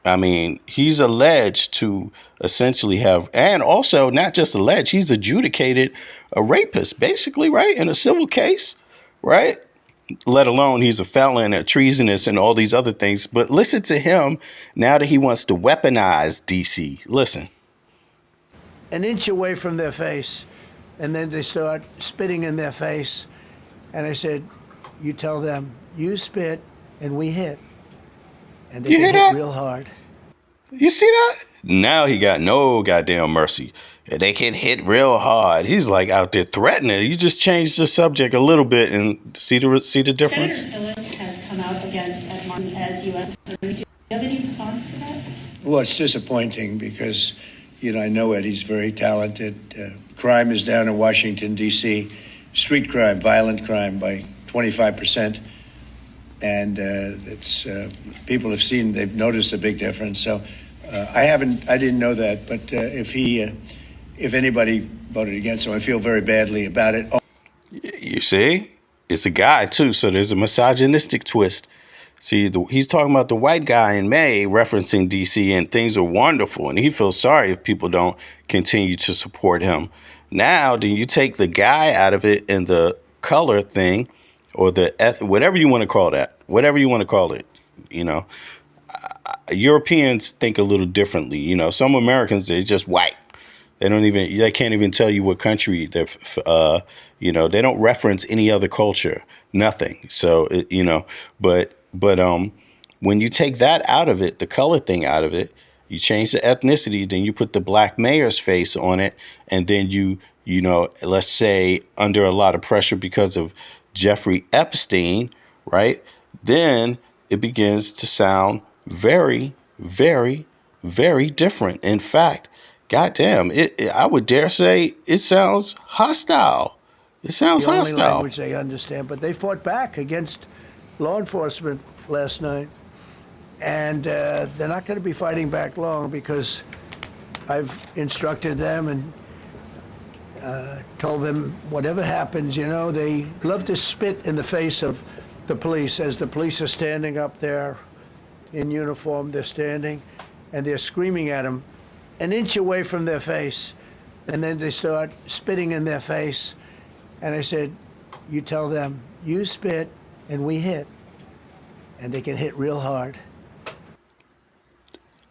I mean, he's alleged to essentially have, and also not just alleged, he's adjudicated a rapist, basically, right? In a civil case, right? Let alone he's a felon, a treasonous, and all these other things. But listen to him now that he wants to weaponize DC. Listen. An inch away from their face, and then they start spitting in their face. And I said, you tell them, you spit, and we hit. And they hit real hard. You see that? Now he got no goddamn mercy. They can hit real hard. He's like out there threatening. You just changed the subject a little bit and see the difference. Senator Tillis has come out against Ed Martin as U.S. Attorney. Do you have any response to that? Well, it's disappointing because, I know Eddie's very talented. Crime is down in Washington, D.C. Street crime, violent crime by 25%. And people have seen, they've noticed a big difference. So I didn't know that, but if anybody voted against him, I feel very badly about it. You see, it's a guy too, so there's a misogynistic twist. See, he's talking about the white guy in May referencing DC, and things are wonderful, and he feels sorry if people don't continue to support him. Now, then you take the guy out of it and the color thing, or whatever you want to call that, whatever you want to call it, Europeans think a little differently. Some Americans, they're just white. They can't even tell you what country they're, they don't reference any other culture, nothing. So, but when you take that out of it, the color thing out of it, you change the ethnicity, then you put the black mayor's face on it. And then let's say under a lot of pressure because of Jeffrey Epstein, right? Then it begins to sound very, very, very different. In fact, goddamn, I would dare say it sounds hostile. It sounds hostile. The only language they understand, but they fought back against law enforcement last night. And they're not going to be fighting back long because I've instructed them and told them whatever happens, they love to spit in the face of the police as the police are standing up there in uniform. They're standing and they're screaming at him an inch away from their face. And then they start spitting in their face. And I said, you tell them, you spit and we hit. And they can hit real hard.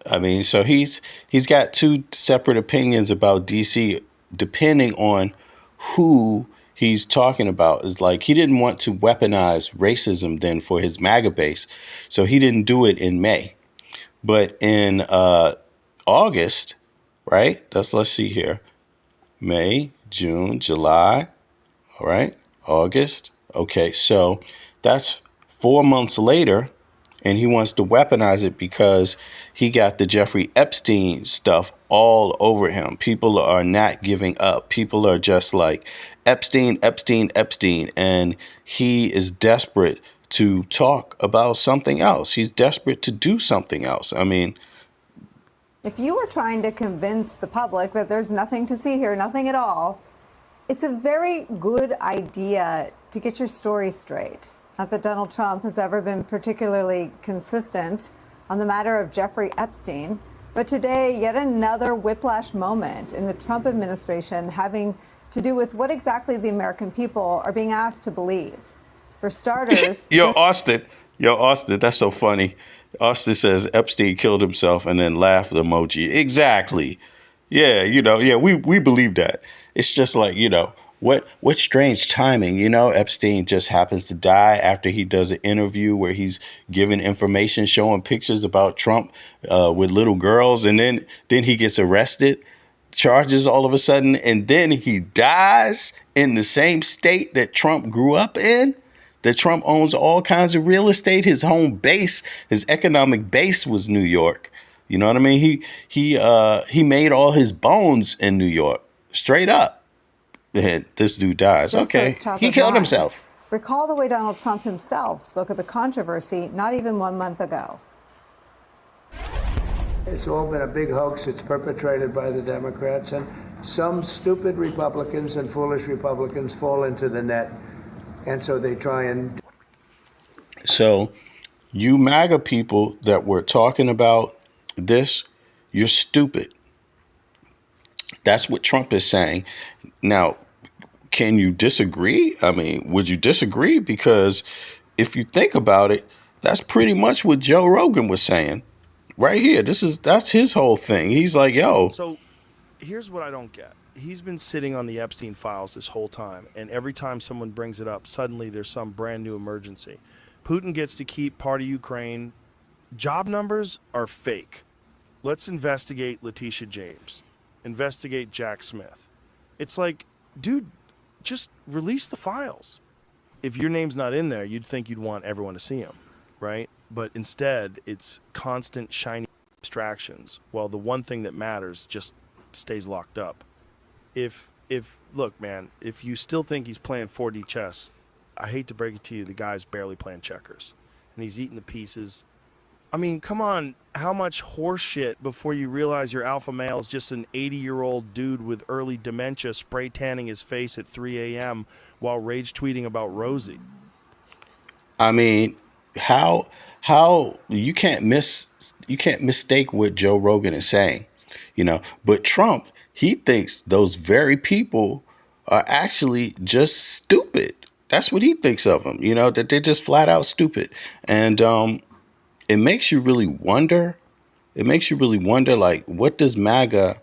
I mean, so he's got two separate opinions about DC depending on who he's talking about. Is like he didn't want to weaponize racism then for his MAGA base. So he didn't do it in May. But in August, right? Let's see here. May, June, July. All right. August. Okay. So that's 4 months later. And he wants to weaponize it because he got the Jeffrey Epstein stuff all over him. People are not giving up. People are just like Epstein, Epstein, Epstein. And he is desperate to talk about something else. He's desperate to do something else. I mean, if you were trying to convince the public that there's nothing to see here, nothing at all, it's a very good idea to get your story straight. Not that Donald Trump has ever been particularly consistent on the matter of Jeffrey Epstein, but today, yet another whiplash moment in the Trump administration having to do with what exactly the American people are being asked to believe. For starters... Yo, Austin, that's so funny. Austin says Epstein killed himself and then laugh emoji. Exactly. Yeah, we believe that. It's just like, what strange timing, Epstein just happens to die after he does an interview where he's giving information, showing pictures about Trump with little girls. And then he gets arrested, charges all of a sudden, and then he dies in the same state that Trump grew up in. That Trump owns all kinds of real estate. His home base, his economic base was New York. You know what I mean? He made all his bones in New York, straight up. And this dude dies. Okay, he killed himself. Recall the way Donald Trump himself spoke of the controversy not even 1 month ago. It's all been a big hoax. It's perpetrated by the Democrats, and some stupid Republicans and foolish Republicans fall into the net. And so they try and... So you MAGA people that were talking about this, you're stupid. That's what Trump is saying. Now, can you disagree? I mean, would you disagree? Because if you think about it, that's pretty much what Joe Rogan was saying right here. That's his whole thing. He's like, yo. So here's what I don't get. He's been sitting on the Epstein files this whole time, and every time someone brings it up, suddenly there's some brand new emergency. Putin gets to keep part of Ukraine. Job numbers are fake. Let's investigate Letitia James. Investigate Jack Smith. It's like, dude, just release the files. If your name's not in there, you'd think you'd want everyone to see them, right? But instead, it's constant shiny distractions, while the one thing that matters just stays locked up. If look, man, if you still think he's playing 4D chess, I hate to break it to you, the guy's barely playing checkers. And he's eating the pieces. I mean, come on, how much horse shit before you realize your alpha male is just an 80-year-old dude with early dementia spray tanning his face at 3 a.m. while rage tweeting about Rosie? I mean, how you can't mistake what Joe Rogan is saying, but Trump, he thinks those very people are actually just stupid. That's what he thinks of them, that they're just flat out stupid. And it makes you really wonder. It makes you really wonder, like, what do the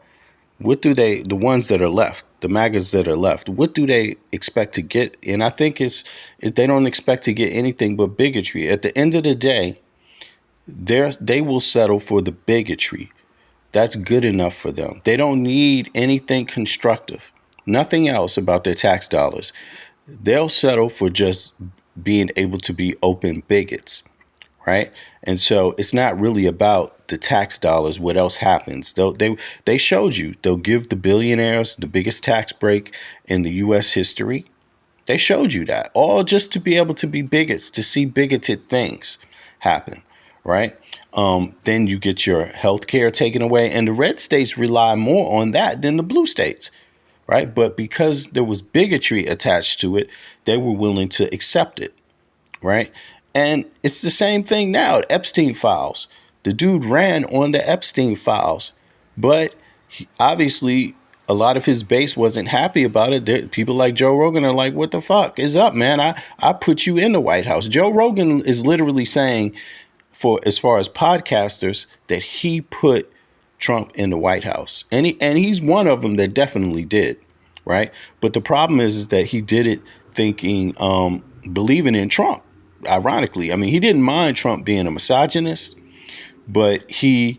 ones that are left, the MAGAs that are left, what do they expect to get? And I think they don't expect to get anything but bigotry. At the end of the day, they will settle for the bigotry. That's good enough for them. They don't need anything constructive, nothing else about their tax dollars. They'll settle for just being able to be open bigots, right? And so it's not really about the tax dollars. What else happens? They showed you they'll give the billionaires the biggest tax break in the U.S. history. They showed you that, all just to be able to be bigots, to see bigoted things happen, right? Then you get your health care taken away, and the red states rely more on that than the blue states, right? But because there was bigotry attached to it, they were willing to accept it, right? And it's the same thing now. Epstein files. The dude ran on the Epstein files, but obviously a lot of his base wasn't happy about it. People like Joe Rogan are like, what the fuck is up, man? I put you in the White House. Joe Rogan is literally saying, for as far as podcasters, that he put Trump in the White House. And he's one of them that definitely did. Right. But the problem is that he did it thinking, believing in Trump. Ironically, I mean, he didn't mind Trump being a misogynist, but he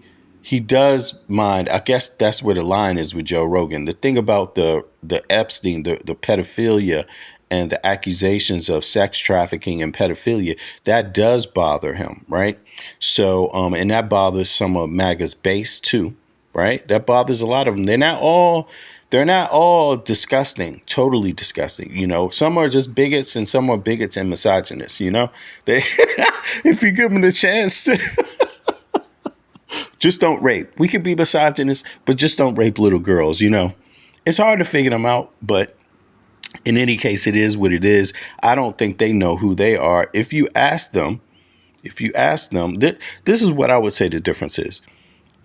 does mind. I guess that's where the line is with Joe Rogan. The thing about the Epstein, the pedophilia and the accusations of sex trafficking and pedophilia, that does bother him. Right. So and that bothers some of MAGA's base, too. Right. That bothers a lot of them. They're not all disgusting, totally disgusting. You know, some are just bigots and some are bigots and misogynists. You know, if you give them the chance to just don't rape. We could be misogynists, but just don't rape little girls. You know, it's hard to figure them out. But in any case, it is what it is. I don't think they know who they are. If you ask them, this is what I would say the difference is.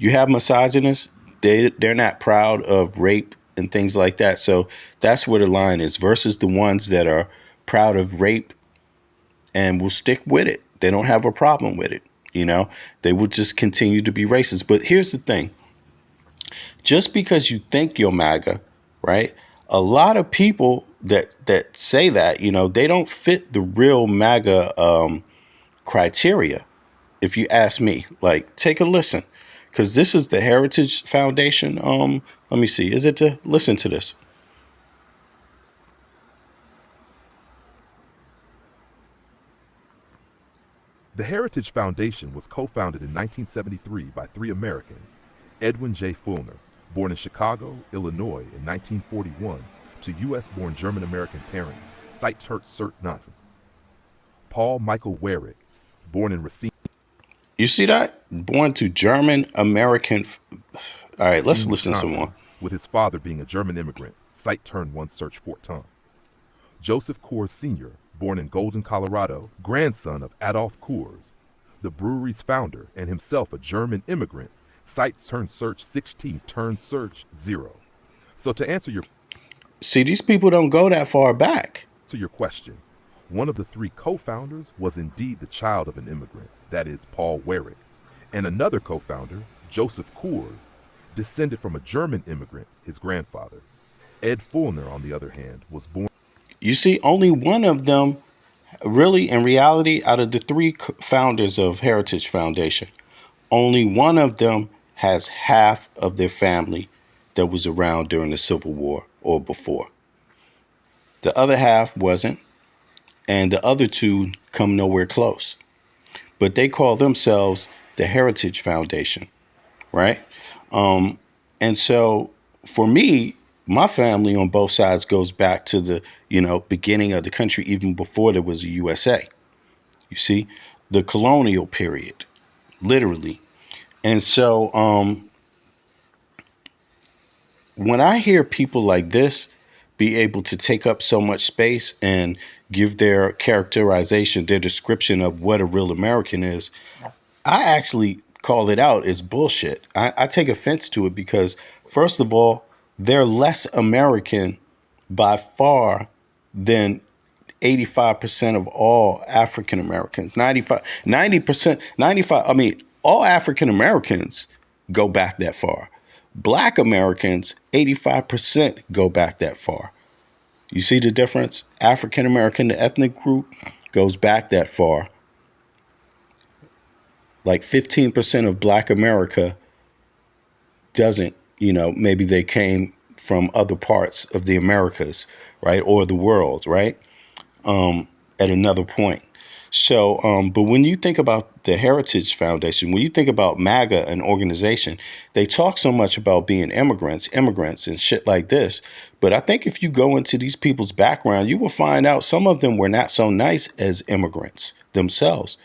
You have misogynists. They're not proud of rape and things like that. So that's where the line is versus the ones that are proud of rape and will stick with it. They don't have a problem with it. You know, they will just continue to be racist. But here's the thing. Just because you think you're MAGA, right? A lot of people that say that, you know, they don't fit the real MAGA criteria. If you ask me, like, take a listen. Because this is the Heritage Foundation. Let me see. Is it to listen to this? The Heritage Foundation was co-founded in 1973 by three Americans, Edwin J. Fulner, born in Chicago, Illinois in 1941 to U.S.-born German-American parents, Seitzert Cert Nansen. Paul Michael Weyrich, born in Racine. You see that? Born to German-American. All right, let's listen to some more. With his father being a German immigrant, Site turned one search Fort Tom. Joseph Coors Sr., born in Golden, Colorado, grandson of Adolf Coors, the brewery's founder and himself a German immigrant, Site turned search 16 turned search 0. So to answer your... See, these people don't go that far back. To your question, one of the three co-founders was indeed the child of an immigrant, that is Paul Weyrich, and another co-founder, Joseph Coors, descended from a German immigrant, his grandfather. Ed Fulner, on the other hand, was born... You see, only one of them, really, in reality, out of the three founders of Heritage Foundation, only one of them has half of their family that was around during the Civil War or before. The other half wasn't, and the other two come nowhere close. But they call themselves the Heritage Foundation, right? And so for me, my family on both sides goes back to the, beginning of the country, even before there was a USA. You see, the colonial period, literally. And so when I hear people like this be able to take up so much space and give their characterization, their description of what a real American is, I actually call it out as bullshit. I take offense to it because, first of all, they're less American by far than 85% of all African Americans. 90%, I mean, all African Americans go back that far. Black Americans, 85% go back that far. You see the difference? African American, the ethnic group, goes back that far. Like 15% of Black America doesn't, maybe they came from other parts of the Americas, right? Or the world, right? At another point. So, but when you think about the Heritage Foundation, when you think about MAGA, an organization, they talk so much about being immigrants and shit like this. But I think if you go into these people's background, you will find out some of them were not so nice as immigrants themselves.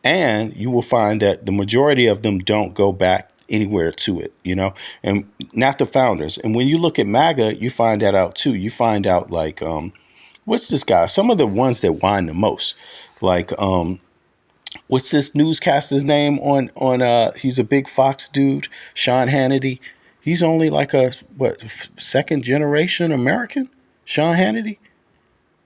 And you will find that the majority of them don't go back anywhere to it, and not the founders. And when you look at MAGA, you find that out, too. You find out like what's this guy? Some of the ones that whine the most, like what's this newscaster's name on he's a big Fox dude, Sean Hannity. He's only like a second generation American, Sean Hannity.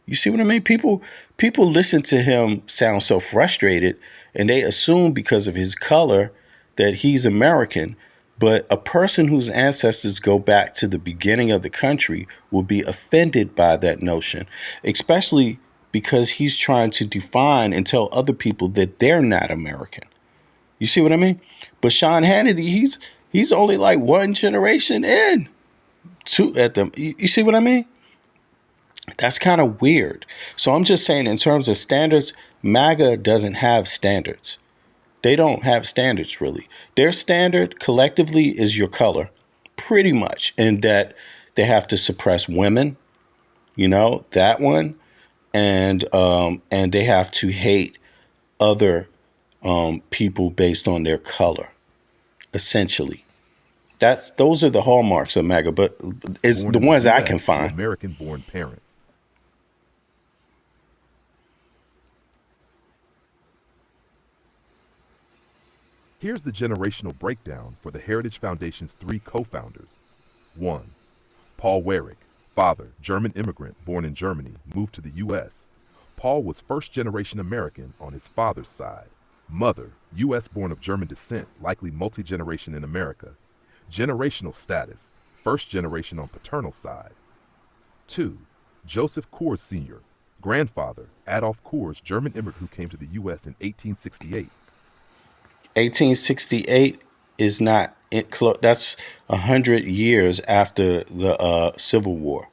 You see what I mean? People listen to him sound so frustrated, and they assume because of his color that he's American. But a person whose ancestors go back to the beginning of the country will be offended by that notion, especially because he's trying to define and tell other people that they're not American. You see what I mean? But Sean Hannity, he's only like one generation in. Two at them. You see what I mean? That's kind of weird. So I'm just saying, in terms of standards, MAGA doesn't have standards. They don't have standards, really. Their standard collectively is your color, pretty much, and that they have to suppress women, that one, and they have to hate other people based on their color, essentially. Those are the hallmarks of MAGA, but it's the ones I can find. American-born parents. Here's the generational breakdown for the Heritage Foundation's 3 co-founders. 1. Paul Weyrich, father, German immigrant born in Germany, moved to the U.S. Paul was first-generation American on his father's side. Mother, U.S. born of German descent, likely multi-generation in America. Generational status, first generation on paternal side. 2. Joseph Coors Sr., grandfather, Adolf Coors, German immigrant who came to the U.S. in 1868. 1868 is not, that's 100 years after the Civil War.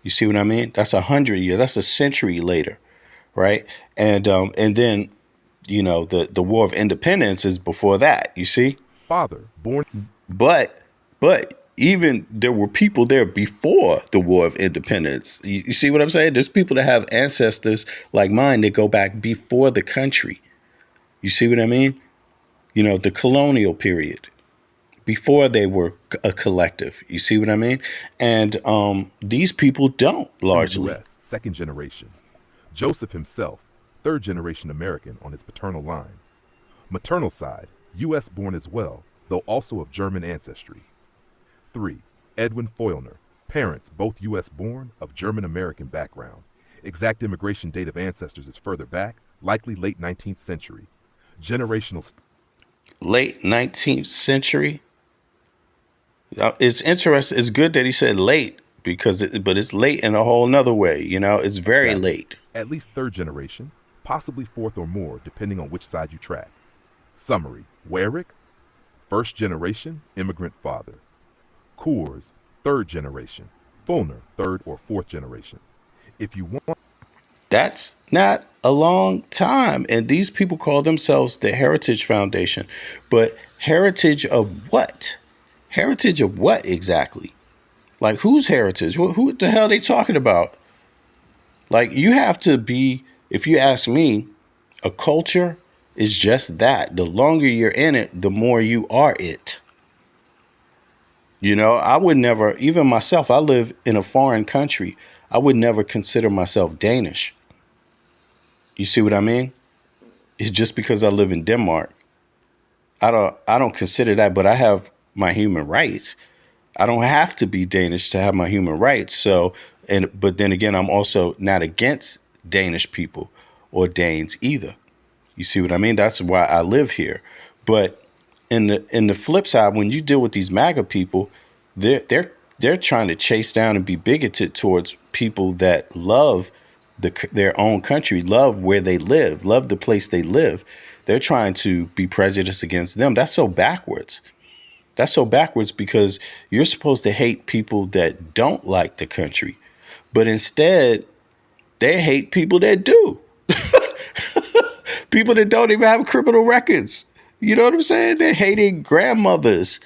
You see what I mean? That's 100 years. That's a century later, right? And then, the War of Independence is before that. You see? Father, born. But even there were people there before the War of Independence. You see what I'm saying? There's people that have ancestors like mine that go back before the country. You see what I mean? The colonial period, before they were a collective. You see what I mean? And these people don't, largely. US, second generation. Joseph himself, third generation American on his paternal line. Maternal side, U.S. born as well, though also of German ancestry. 3. Edwin Foylner, parents both U.S. born, of German American background. Exact immigration date of ancestors is further back, likely late 19th century. Generational. Late 19th century. It's interesting. It's good that he said late but it's late in a whole nother way. It's very late. At least third generation, possibly fourth or more, depending on which side you track. Summary: Weyrich, first generation, immigrant father. Coors, third generation. Follner, third or fourth generation. If you want. That's not a long time. And these people call themselves the Heritage Foundation. But heritage of what? Heritage of what exactly? Like, whose heritage? Who the hell are they talking about? Like, you have to be, if you ask me, a culture is just that. The longer you're in it, the more you are it. I would never, even myself, I live in a foreign country. I would never consider myself Danish. You see what I mean? It's just because I live in Denmark. I don't consider that, but I have my human rights. I don't have to be Danish to have my human rights. But then again, I'm also not against Danish people or Danes either. You see what I mean? That's why I live here. But in the flip side, when you deal with these MAGA people, they're trying to chase down and be bigoted towards people that love their own country, love where they live, love the place they live. They're trying to be prejudiced against them. That's so backwards. That's so backwards because you're supposed to hate people that don't like the country, but instead they hate people that do. People that don't even have criminal records. You know what I'm saying? They're hating grandmothers,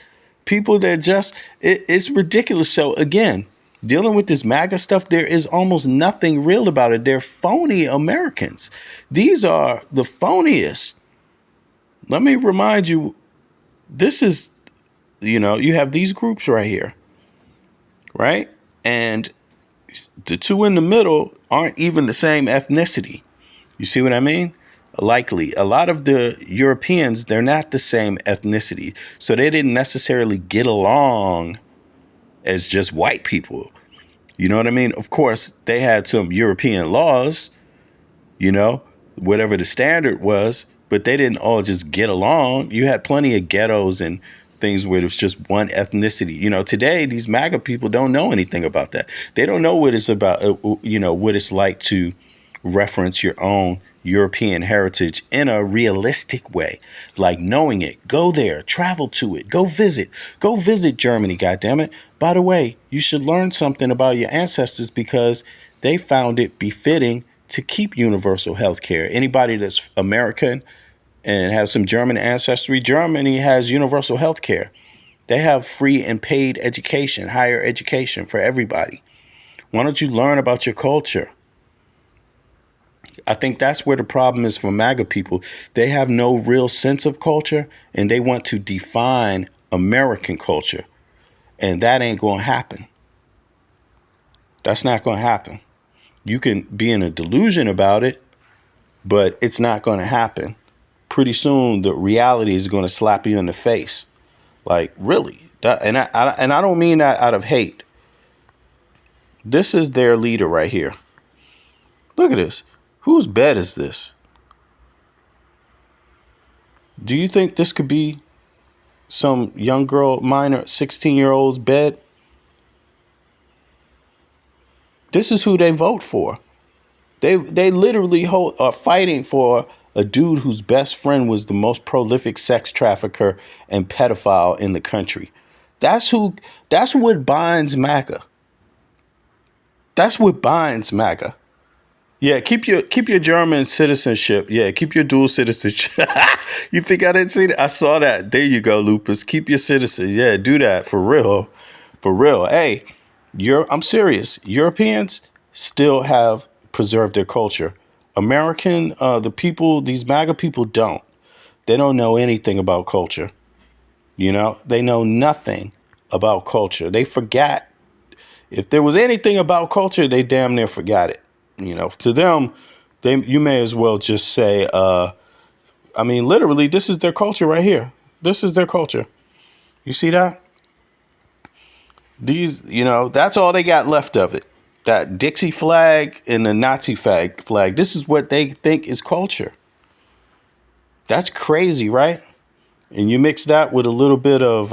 people that just, it's ridiculous. So again, dealing with this MAGA stuff, there is almost nothing real about it. They're phony Americans. These are the phoniest. Let me remind you, this is, you have these groups right here, right? And the two in the middle aren't even the same ethnicity. You see what I mean? likely. A lot of the Europeans, they're not the same ethnicity. So they didn't necessarily get along as just white people. You know what I mean? Of course, they had some European laws, you know, whatever the standard was, but they didn't all just get along. You had plenty of ghettos and things where it was just one ethnicity. You know, today, these MAGA people don't know anything about that. They don't know what it's about, you know, what it's like to reference your own European heritage in a realistic way, like knowing it. Go there, travel to it, go visit Germany, goddammit. By the way, you should learn something about your ancestors because they found it befitting to keep universal health care. Anybody that's American and has some German ancestry, Germany has universal health care. They have free and paid education, higher education for everybody. Why don't you learn about your culture? I think that's where the problem is for MAGA people. They have no real sense of culture and they want to define American culture. And that ain't going to happen. That's not going to happen. You can be in a delusion about it, but it's not going to happen. Pretty soon, the reality is going to slap you in the face. Like, really? And I don't mean that out of hate. This is their leader right here. Look at this. Whose bed is this? Do you think this could be some young girl, minor, 16-year-old's bed? This is who they vote for. They literally are fighting for a dude whose best friend was the most prolific sex trafficker and pedophile in the country. That's what binds MAGA. That's what binds MAGA. Yeah, keep your German citizenship. Yeah, keep your dual citizenship. You think I didn't see that? I saw that. There you go, Lupus. Keep your citizen. Yeah, do that for real. For real. Hey, I'm serious. Europeans still have preserved their culture. American, the people, these MAGA people don't. They don't know anything about culture. You know, they know nothing about culture. They forgot. If there was anything about culture, they damn near forgot it. You know, to them, you may as well just say, I mean, literally, this is their culture right here. This is their culture. You see that? These, you know, that's all they got left of it. That Dixie flag and the Nazi flag. This is what they think is culture. That's crazy, right? And you mix that with a little bit of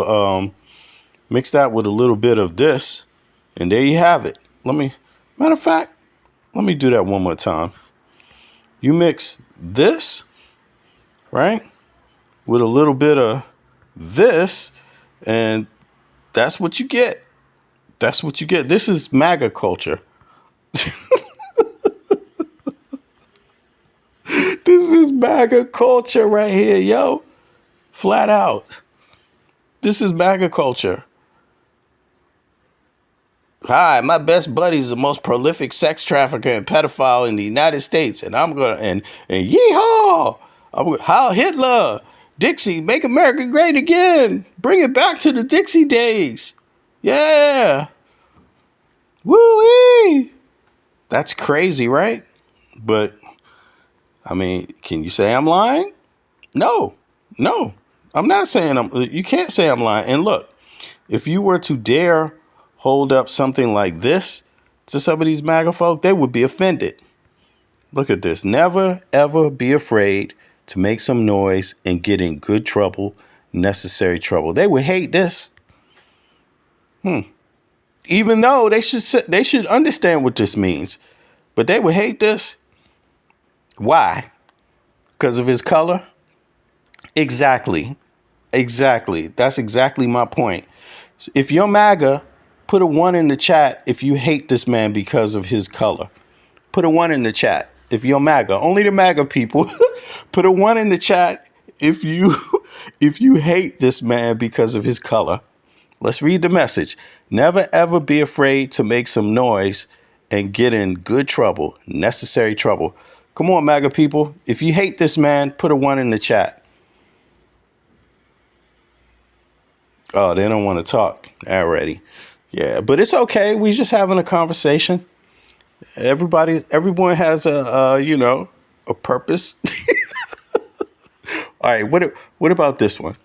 this, and there you have it. Matter of fact, let me do that one more time. You mix this, right, with a little bit of this, and that's what you get. That's what you get. This is MAGA culture. This is MAGA culture right here, yo. Flat out. This is MAGA culture. Hi, my best buddy is the most prolific sex trafficker and pedophile in the United States. And I'm going to, and yeehaw, Heil Hitler, Dixie, make America great again. Bring it back to the Dixie days. Yeah. Woo-wee. That's crazy, right? But, I mean, can you say I'm lying? No, I'm not saying you can't say I'm lying. And look, if you were to dare hold up something like this to some of these MAGA folk, they would be offended. Look at this. Never, ever be afraid to make some noise and get in good trouble, necessary trouble. They would hate this. Even though they should understand what this means, but they would hate this. Why? Because of his color? Exactly. That's exactly my point. If you're MAGA, put a 1 in the chat if you hate this man because of his color. Put a 1 in the chat if you're MAGA. Only the MAGA people. Put a 1 in the chat if you hate this man because of his color. Let's read the message. Never ever be afraid to make some noise and get in good trouble, necessary trouble. Come on, MAGA people. If you hate this man, put a 1 in the chat. Oh, they don't want to talk already. Yeah, but it's okay. We just having a conversation. Everyone has a purpose. All right, what about this one?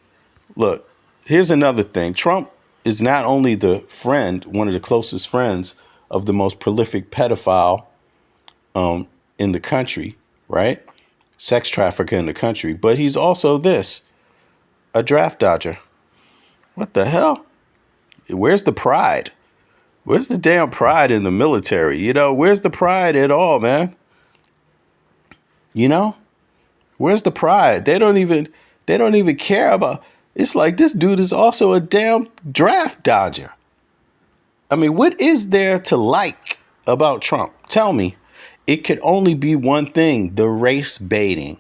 Look, here's another thing. Trump is not only the friend, one of the closest friends of the most prolific pedophile in the country, right? Sex trafficker in the country, but he's also a draft dodger. What the hell? Where's the pride? Where's the damn pride in the military? You know, where's the pride at all, man? You know? Where's the pride? They don't even care about. It's like this dude is also a damn draft dodger. I mean, what is there to like about Trump? Tell me. It could only be one thing, the race baiting.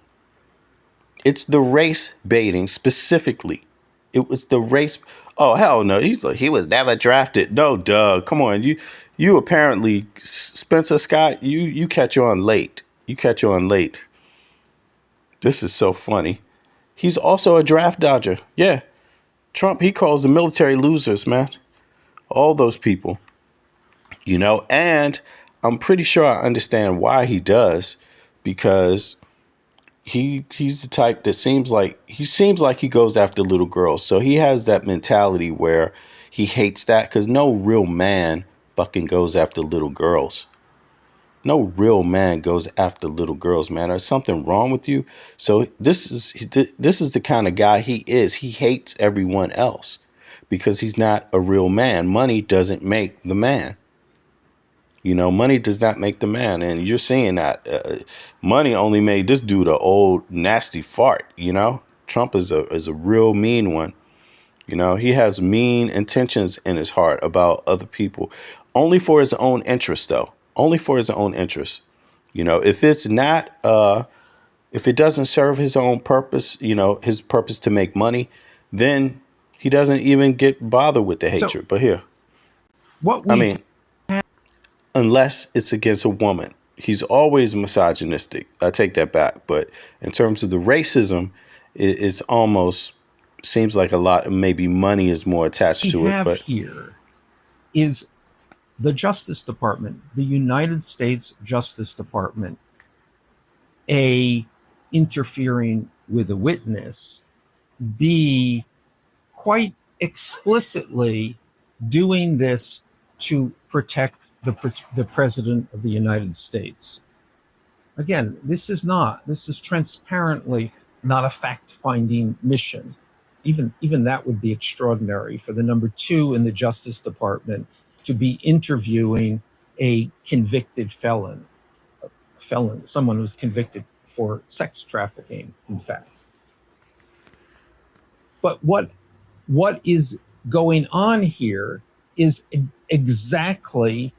It's the race baiting specifically. It was the race. Oh, hell no. He was never drafted. No, Doug. Come on. You apparently, Spencer Scott, you catch on late. You catch on late. This is so funny. He's also a draft dodger. Yeah. Trump, he calls the military losers, man. All those people. You know, and I'm pretty sure I understand why he does, because he's the type that seems like he goes after little girls. So he has that mentality where he hates that, because no real man fucking goes after little girls. No real man goes after little girls, man. There's something wrong with you. So this is the kind of guy he is. He hates everyone else because he's not a real man. Money doesn't make the man. You know, money does not make the man. And you're seeing that money only made this dude an old nasty fart. You know, Trump is a real mean one. You know, he has mean intentions in his heart about other people, only for his own interest, though. Only for his own interest. You know, if it's not, if it doesn't serve his own purpose, you know, his purpose to make money, then he doesn't even get bothered with the hatred. But here, unless it's against a woman, he's always misogynistic. I take that back. But in terms of the racism, it's almost seems like a lot. Maybe money is more attached to it. But here is the Justice Department, the United States Justice Department, A, interfering with a witness, B, quite explicitly doing this to protect the President of the United States. Again, this is transparently not a fact-finding mission. Even that would be extraordinary for the number two in the Justice Department to be interviewing a convicted felon, someone who's convicted for sex trafficking, in fact. But what is going on here is exactly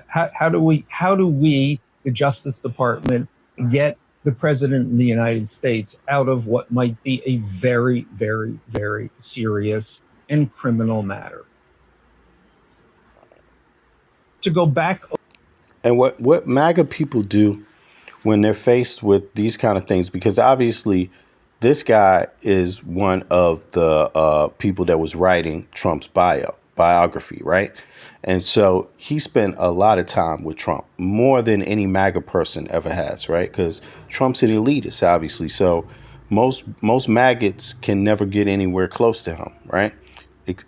how do we, the Justice Department, get the President of the United States out of what might be a very, very, very serious and criminal matter? To go back. And what MAGA people do when they're faced with these kind of things, because obviously this guy is one of the people that was writing Trump's biography, right? And so he spent a lot of time with Trump, more than any MAGA person ever has, right? Because Trump's an elitist, obviously. So most maggots can never get anywhere close to him, right?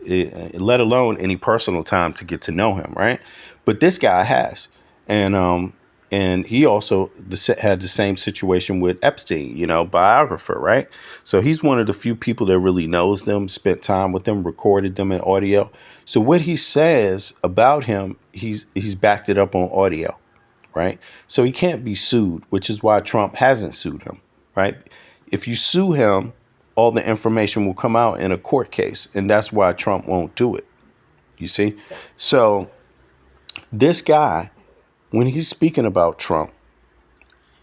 Let alone any personal time to get to know him, right? But this guy has, and he also had the same situation with Epstein, you know, biographer, right? So he's one of the few people that really knows them, spent time with them, recorded them in audio. So what he says about him, he's backed it up on audio, right? So he can't be sued, which is why Trump hasn't sued him, right? If you sue him, all the information will come out in a court case, and that's why Trump won't do it. You see? So this guy, when he's speaking about Trump,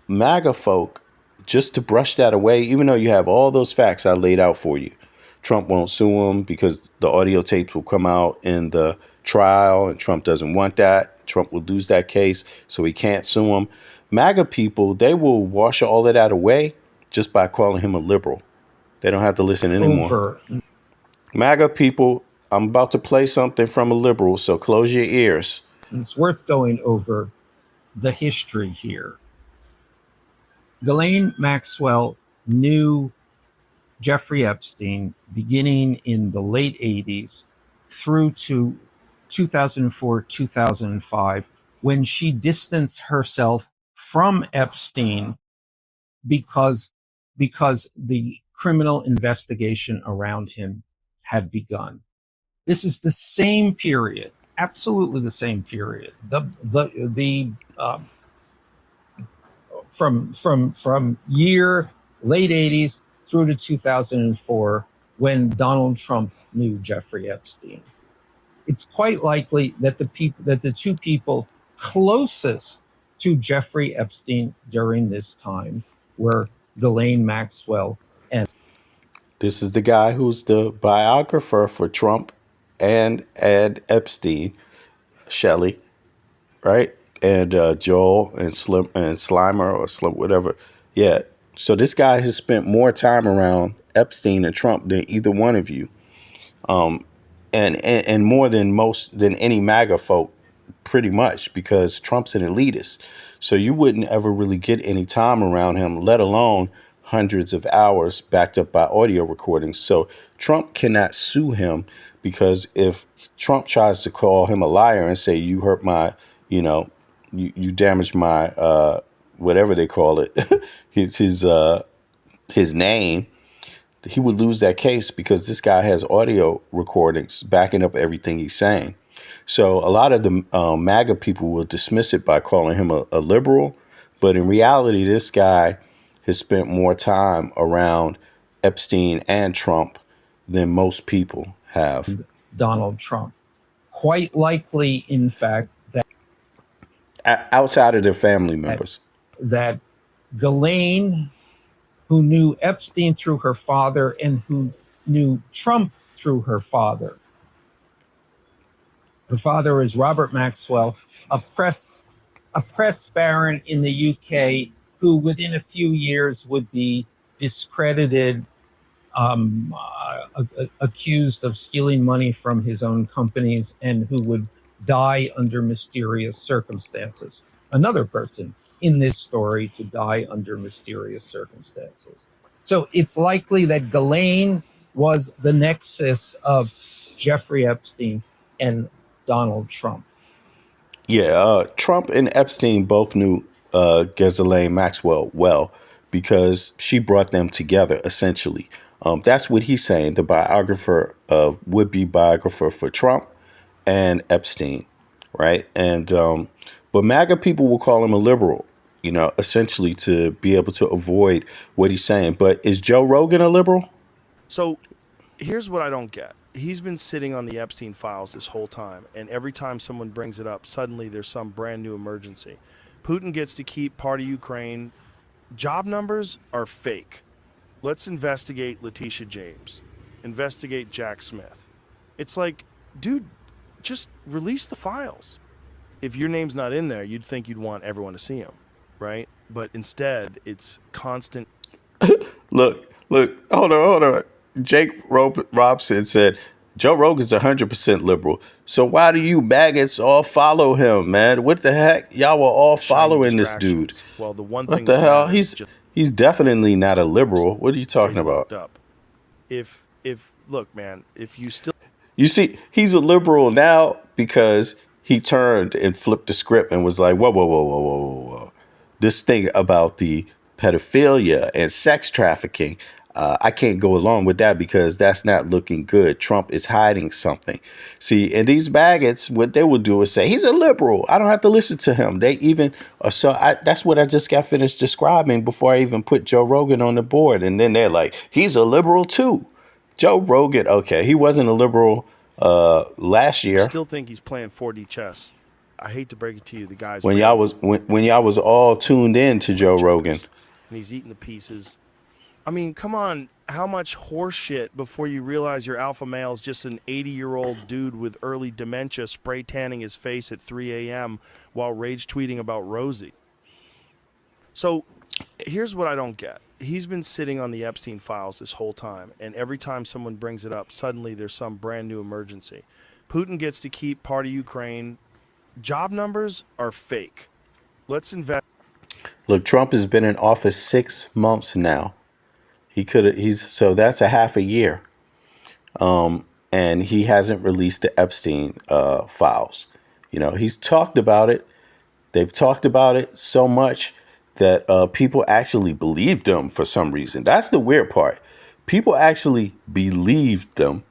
MAGA folk, just to brush that away, even though you have all those facts I laid out for you, Trump won't sue him because the audio tapes will come out in the trial, and Trump doesn't want that. Trump will lose that case, so he can't sue him. MAGA people, they will wash all of that away just by calling him a liberal. They don't have to listen anymore. MAGA people, I'm about to play something from a liberal, so close your ears. It's worth going over the history here. Ghislaine Maxwell knew Jeffrey Epstein beginning in the late 80s through to 2004, 2005, when she distanced herself from Epstein because the criminal investigation around him had begun. This is the same period, absolutely the same period. From year late 80s through to 2004, when Donald Trump knew Jeffrey Epstein. It's quite likely that the two people closest to Jeffrey Epstein during this time were Ghislaine Maxwell and. This is the guy who's the biographer for Trump and Epstein, Shelley, right? And Joel and Slim and Slimer or Slim, whatever. Yeah. So this guy has spent more time around Epstein and Trump than either one of you. And more than any MAGA folk, pretty much, because Trump's an elitist. So you wouldn't ever really get any time around him, let alone hundreds of hours backed up by audio recordings. So Trump cannot sue him, because if Trump tries to call him a liar and say, you hurt my, you damaged my, whatever they call it, his name, he would lose that case, because this guy has audio recordings backing up everything he's saying. So a lot of the MAGA people will dismiss it by calling him a liberal. But in reality, this guy has spent more time around Epstein and Trump than most people have. Donald Trump. Quite likely, in fact, that outside of their family members, that Ghislaine, who knew Epstein through her father and who knew Trump through her father. Her father is Robert Maxwell, a press baron in the UK, who within a few years would be discredited, accused of stealing money from his own companies, and who would die under mysterious circumstances. Another person in this story to die under mysterious circumstances. So it's likely that Ghislaine was the nexus of Jeffrey Epstein and Donald Trump. Yeah, Trump and Epstein both knew Ghislaine Maxwell well, because she brought them together, essentially. That's what he's saying, the biographer would-be biographer for Trump and Epstein, right? And but MAGA people will call him a liberal, essentially to be able to avoid what he's saying. But is Joe Rogan a liberal? So here's what I don't get. He's been sitting on the Epstein files this whole time, and every time someone brings it up, suddenly there's some brand new emergency. Putin gets to keep part of Ukraine. Job numbers are fake. Let's investigate Letitia James. Investigate Jack Smith. It's like, dude, just release the files. If your name's not in there, you'd think you'd want everyone to see them, right? But instead, it's constant. Look, hold on. Jake Robson said, Joe Rogan's 100% liberal. So why do you maggots all follow him, man? What the heck? Y'all were all following this dude. Well, the one what thing the hell? He's definitely not a liberal. What are you talking about? If look, man, if you still. You see, he's a liberal now because he turned and flipped the script and was like, whoa. This thing about the pedophilia and sex trafficking, I can't go along with that because that's not looking good. Trump is hiding something. See, and these maggots, what they will do is say, he's a liberal. I don't have to listen to him. They even, that's what I just got finished describing before I even put Joe Rogan on the board. And then they're like, he's a liberal too. Joe Rogan, okay, he wasn't a liberal last year. I still think he's playing 4D chess. I hate to break it to you, the guys. When y'all was all tuned in to Joe Rogan, and he's eating the pieces. I mean, come on, how much horse shit before you realize your alpha male is just an 80-year-old dude with early dementia spray tanning his face at 3 a.m. while rage tweeting about Rosie. So here's what I don't get. He's been sitting on the Epstein files this whole time, and every time someone brings it up, suddenly there's some brand new emergency. Putin gets to keep part of Ukraine. Job numbers are fake. Let's invest. Look, Trump has been in office 6 months now. So that's a half a year. And he hasn't released the Epstein files. He's talked about it. They've talked about it so much that people actually believed them for some reason. That's the weird part. People actually believed them,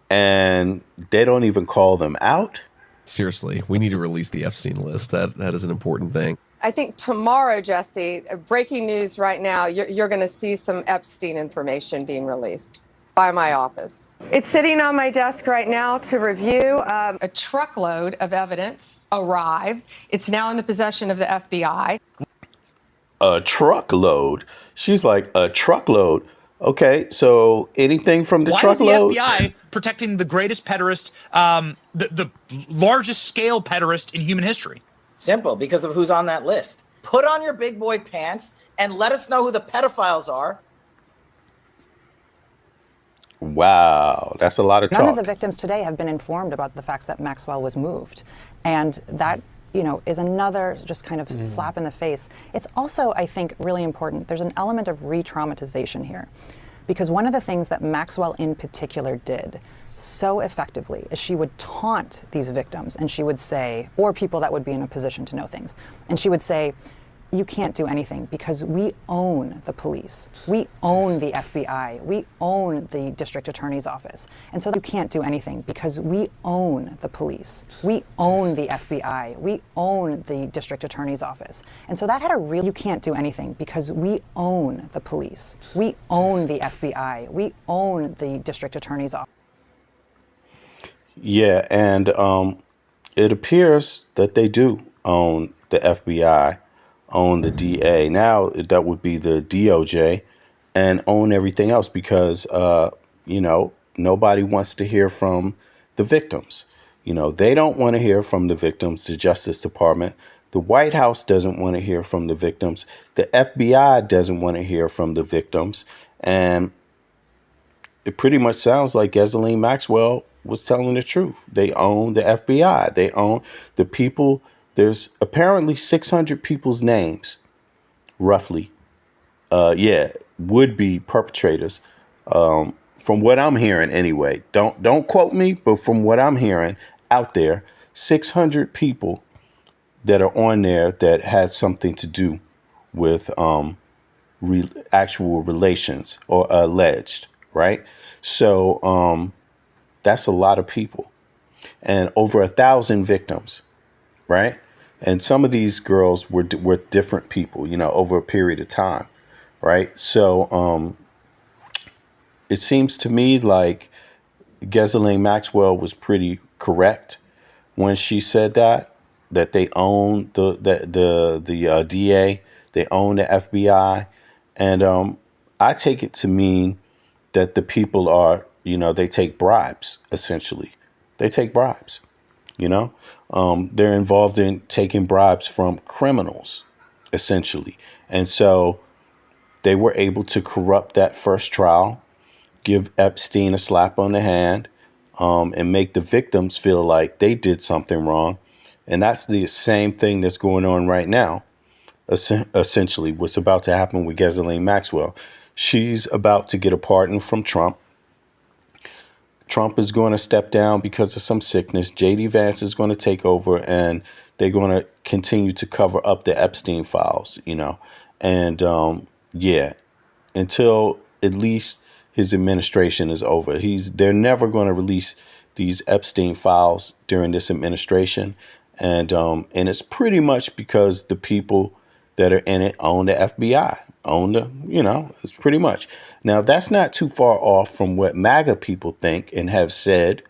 and they don't even call them out. Seriously, we need to release the Epstein list. That is an important thing. I think tomorrow, Jesse, breaking news right now, you're going to see some Epstein information being released by my office. It's sitting on my desk right now to review. A truckload of evidence arrived. It's now in the possession of the FBI. A truckload? She's like, a truckload? Okay, so anything from the truckload? Why is the FBI protecting the greatest pederast, the largest scale pederast in human history? Simple, because of who's on that list. Put on your big boy pants and let us know who the pedophiles are. Wow, that's a lot of talk. None of the victims today have been informed about the facts that Maxwell was moved. And that, is another just kind of slap in the face. It's also, I think, really important. There's an element of re-traumatization here. Because one of the things that Maxwell in particular did so effectively is she would taunt these victims, and she would say, or people that would be in a position to know things, and she would say, you can't do anything because we own the police. We own the FBI. We own the district attorney's office. And so you can't do anything because we own the police. We own the FBI. We own the district attorney's office. And so that had a real, you can't do anything because we own the police. We own the FBI. We own the district attorney's office. Yeah, and it appears that they do own the FBI, own the DA. Now that would be the DOJ, and own everything else because, nobody wants to hear from the victims. They don't want to hear from the victims, the Justice Department. The White House doesn't want to hear from the victims. The FBI doesn't want to hear from the victims. And it pretty much sounds like Ghislaine Maxwell was telling the truth. They own the FBI. They own the people. There's apparently 600 people's names, roughly. Would be perpetrators. From what I'm hearing anyway. Don't quote me, but from what I'm hearing out there, 600 people that are on there that had something to do with actual relations or alleged, right? So that's a lot of people, and over 1,000 victims, right? And some of these girls were different people, over a period of time, right? So it seems to me like Ghislaine Maxwell was pretty correct when she said that they own the DA, they own the FBI, and I take it to mean that the people are, they take bribes, essentially. They take bribes, They're involved in taking bribes from criminals, essentially. And so they were able to corrupt that first trial, give Epstein a slap on the hand, and make the victims feel like they did something wrong. And that's the same thing that's going on right now, essentially, what's about to happen with Ghislaine Maxwell. She's about to get a pardon from Trump. Trump is going to step down because of some sickness. J.D. Vance is going to take over, and they're going to continue to cover up the Epstein files, And, until at least his administration is over. They're never going to release these Epstein files during this administration. And it's pretty much because the people that are in it own the FBI, it's pretty much. Now, that's not too far off from what MAGA people think and have said.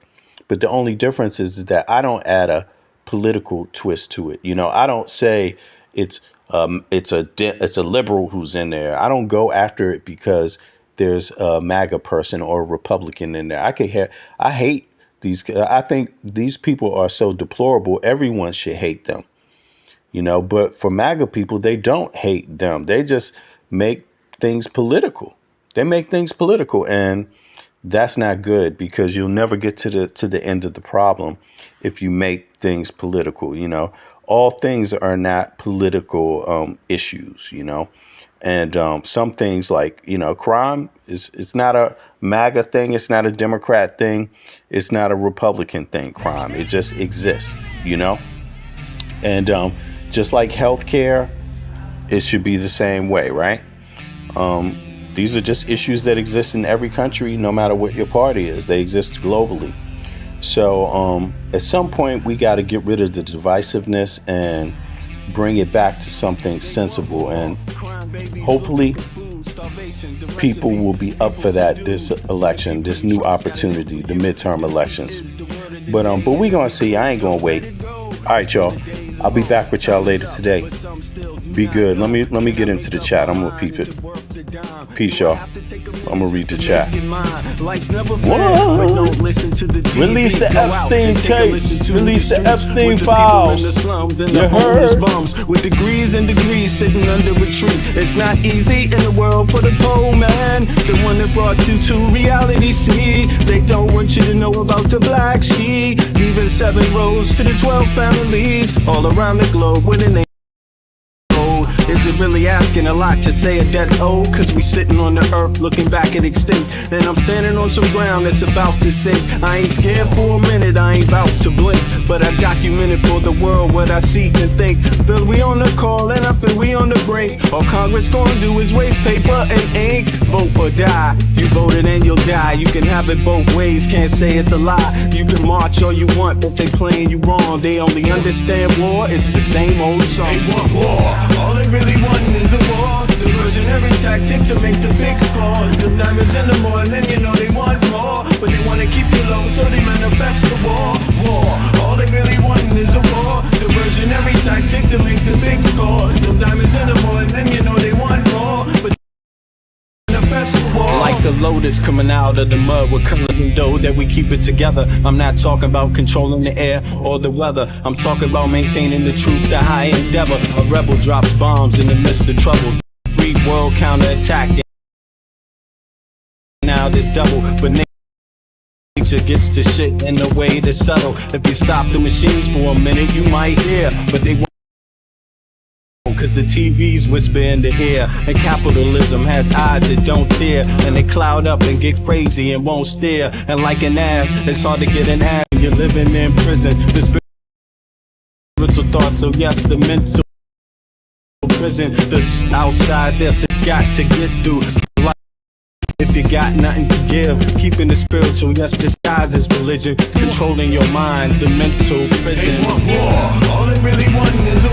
But the only difference is that I don't add a political twist to it. I don't say it's a liberal who's in there. I don't go after it because there's a MAGA person or a Republican in there. I hate these. I think these people are so deplorable. Everyone should hate them. But for MAGA people, they don't hate them. They just make things political. They make things political, and that's not good because you'll never get to the end of the problem if you make things political. all things are not political issues, you know. And some things like, you know, crime it's not a MAGA thing. It's not a Democrat thing. It's not a Republican thing. Crime, it just exists, you know. And just like healthcare, it should be the same way, right? These are just issues that exist in every country, no matter what your party is. They exist globally. So at some point, we got to get rid of the divisiveness and bring it back to something sensible. And hopefully, people will be up for that this election, this new opportunity, the midterm elections. But we're gonna see. I ain't gonna wait. All right, y'all. I'll be back with y'all later today. Be good. Let me get into the chat. I'm gonna peep it. Peace, y'all. I'm gonna read the chat. What? Release the Epstein tapes. Release the Epstein files. You heard? With degrees and degrees sitting under a tree. It's not easy in the world for the poor man, the one that brought you to reality. See, they don't want you to know about the black sheep. Leaving 7 rows to the 12 families all around the globe with an Is it really asking a lot to say a death old? Cause we sitting on the earth looking back at extinct. And I'm standing on some ground that's about to sink. I ain't scared for a minute, I ain't about to blink. But I documented for the world what I see and think. Feel we on the call and up and we on the break. All Congress gonna do is waste paper and ink. Vote or die, you voted and you'll die. You can have it both ways, can't say it's a lie. You can march all you want, but they playing you wrong. They only understand war, it's the same old song. They want war, all they really want is a war. Diversionary tactic to make the big score. The diamonds in the morning, you know they want more. But they wanna keep you low, so they manifest the war. War, all they really want is a war. Diversionary tactic to make the big score. The diamonds in the morning, you know they want more. But like a lotus coming out of the mud, we're curling dough that we keep it together. I'm not talking about controlling the air or the weather. I'm talking about maintaining the truth, the high endeavor. A rebel drops bombs in the midst of trouble. Free world counterattack. Now there's double, but nature gets the shit in the way to settle. If you stop the machines for a minute, you might hear, but they won't. Cause the TV's whisper in the ear. And capitalism has eyes that don't tear. And they cloud up and get crazy and won't stare. And like an ab, it's hard to get an ab when you're living in prison. The spiritual thoughts, so yes, the mental prison. The outside, yes, it's got to get through. If you got nothing to give, keeping the spiritual, yes, disguise is religion. Controlling your mind, the mental prison. They want war, all they really want is a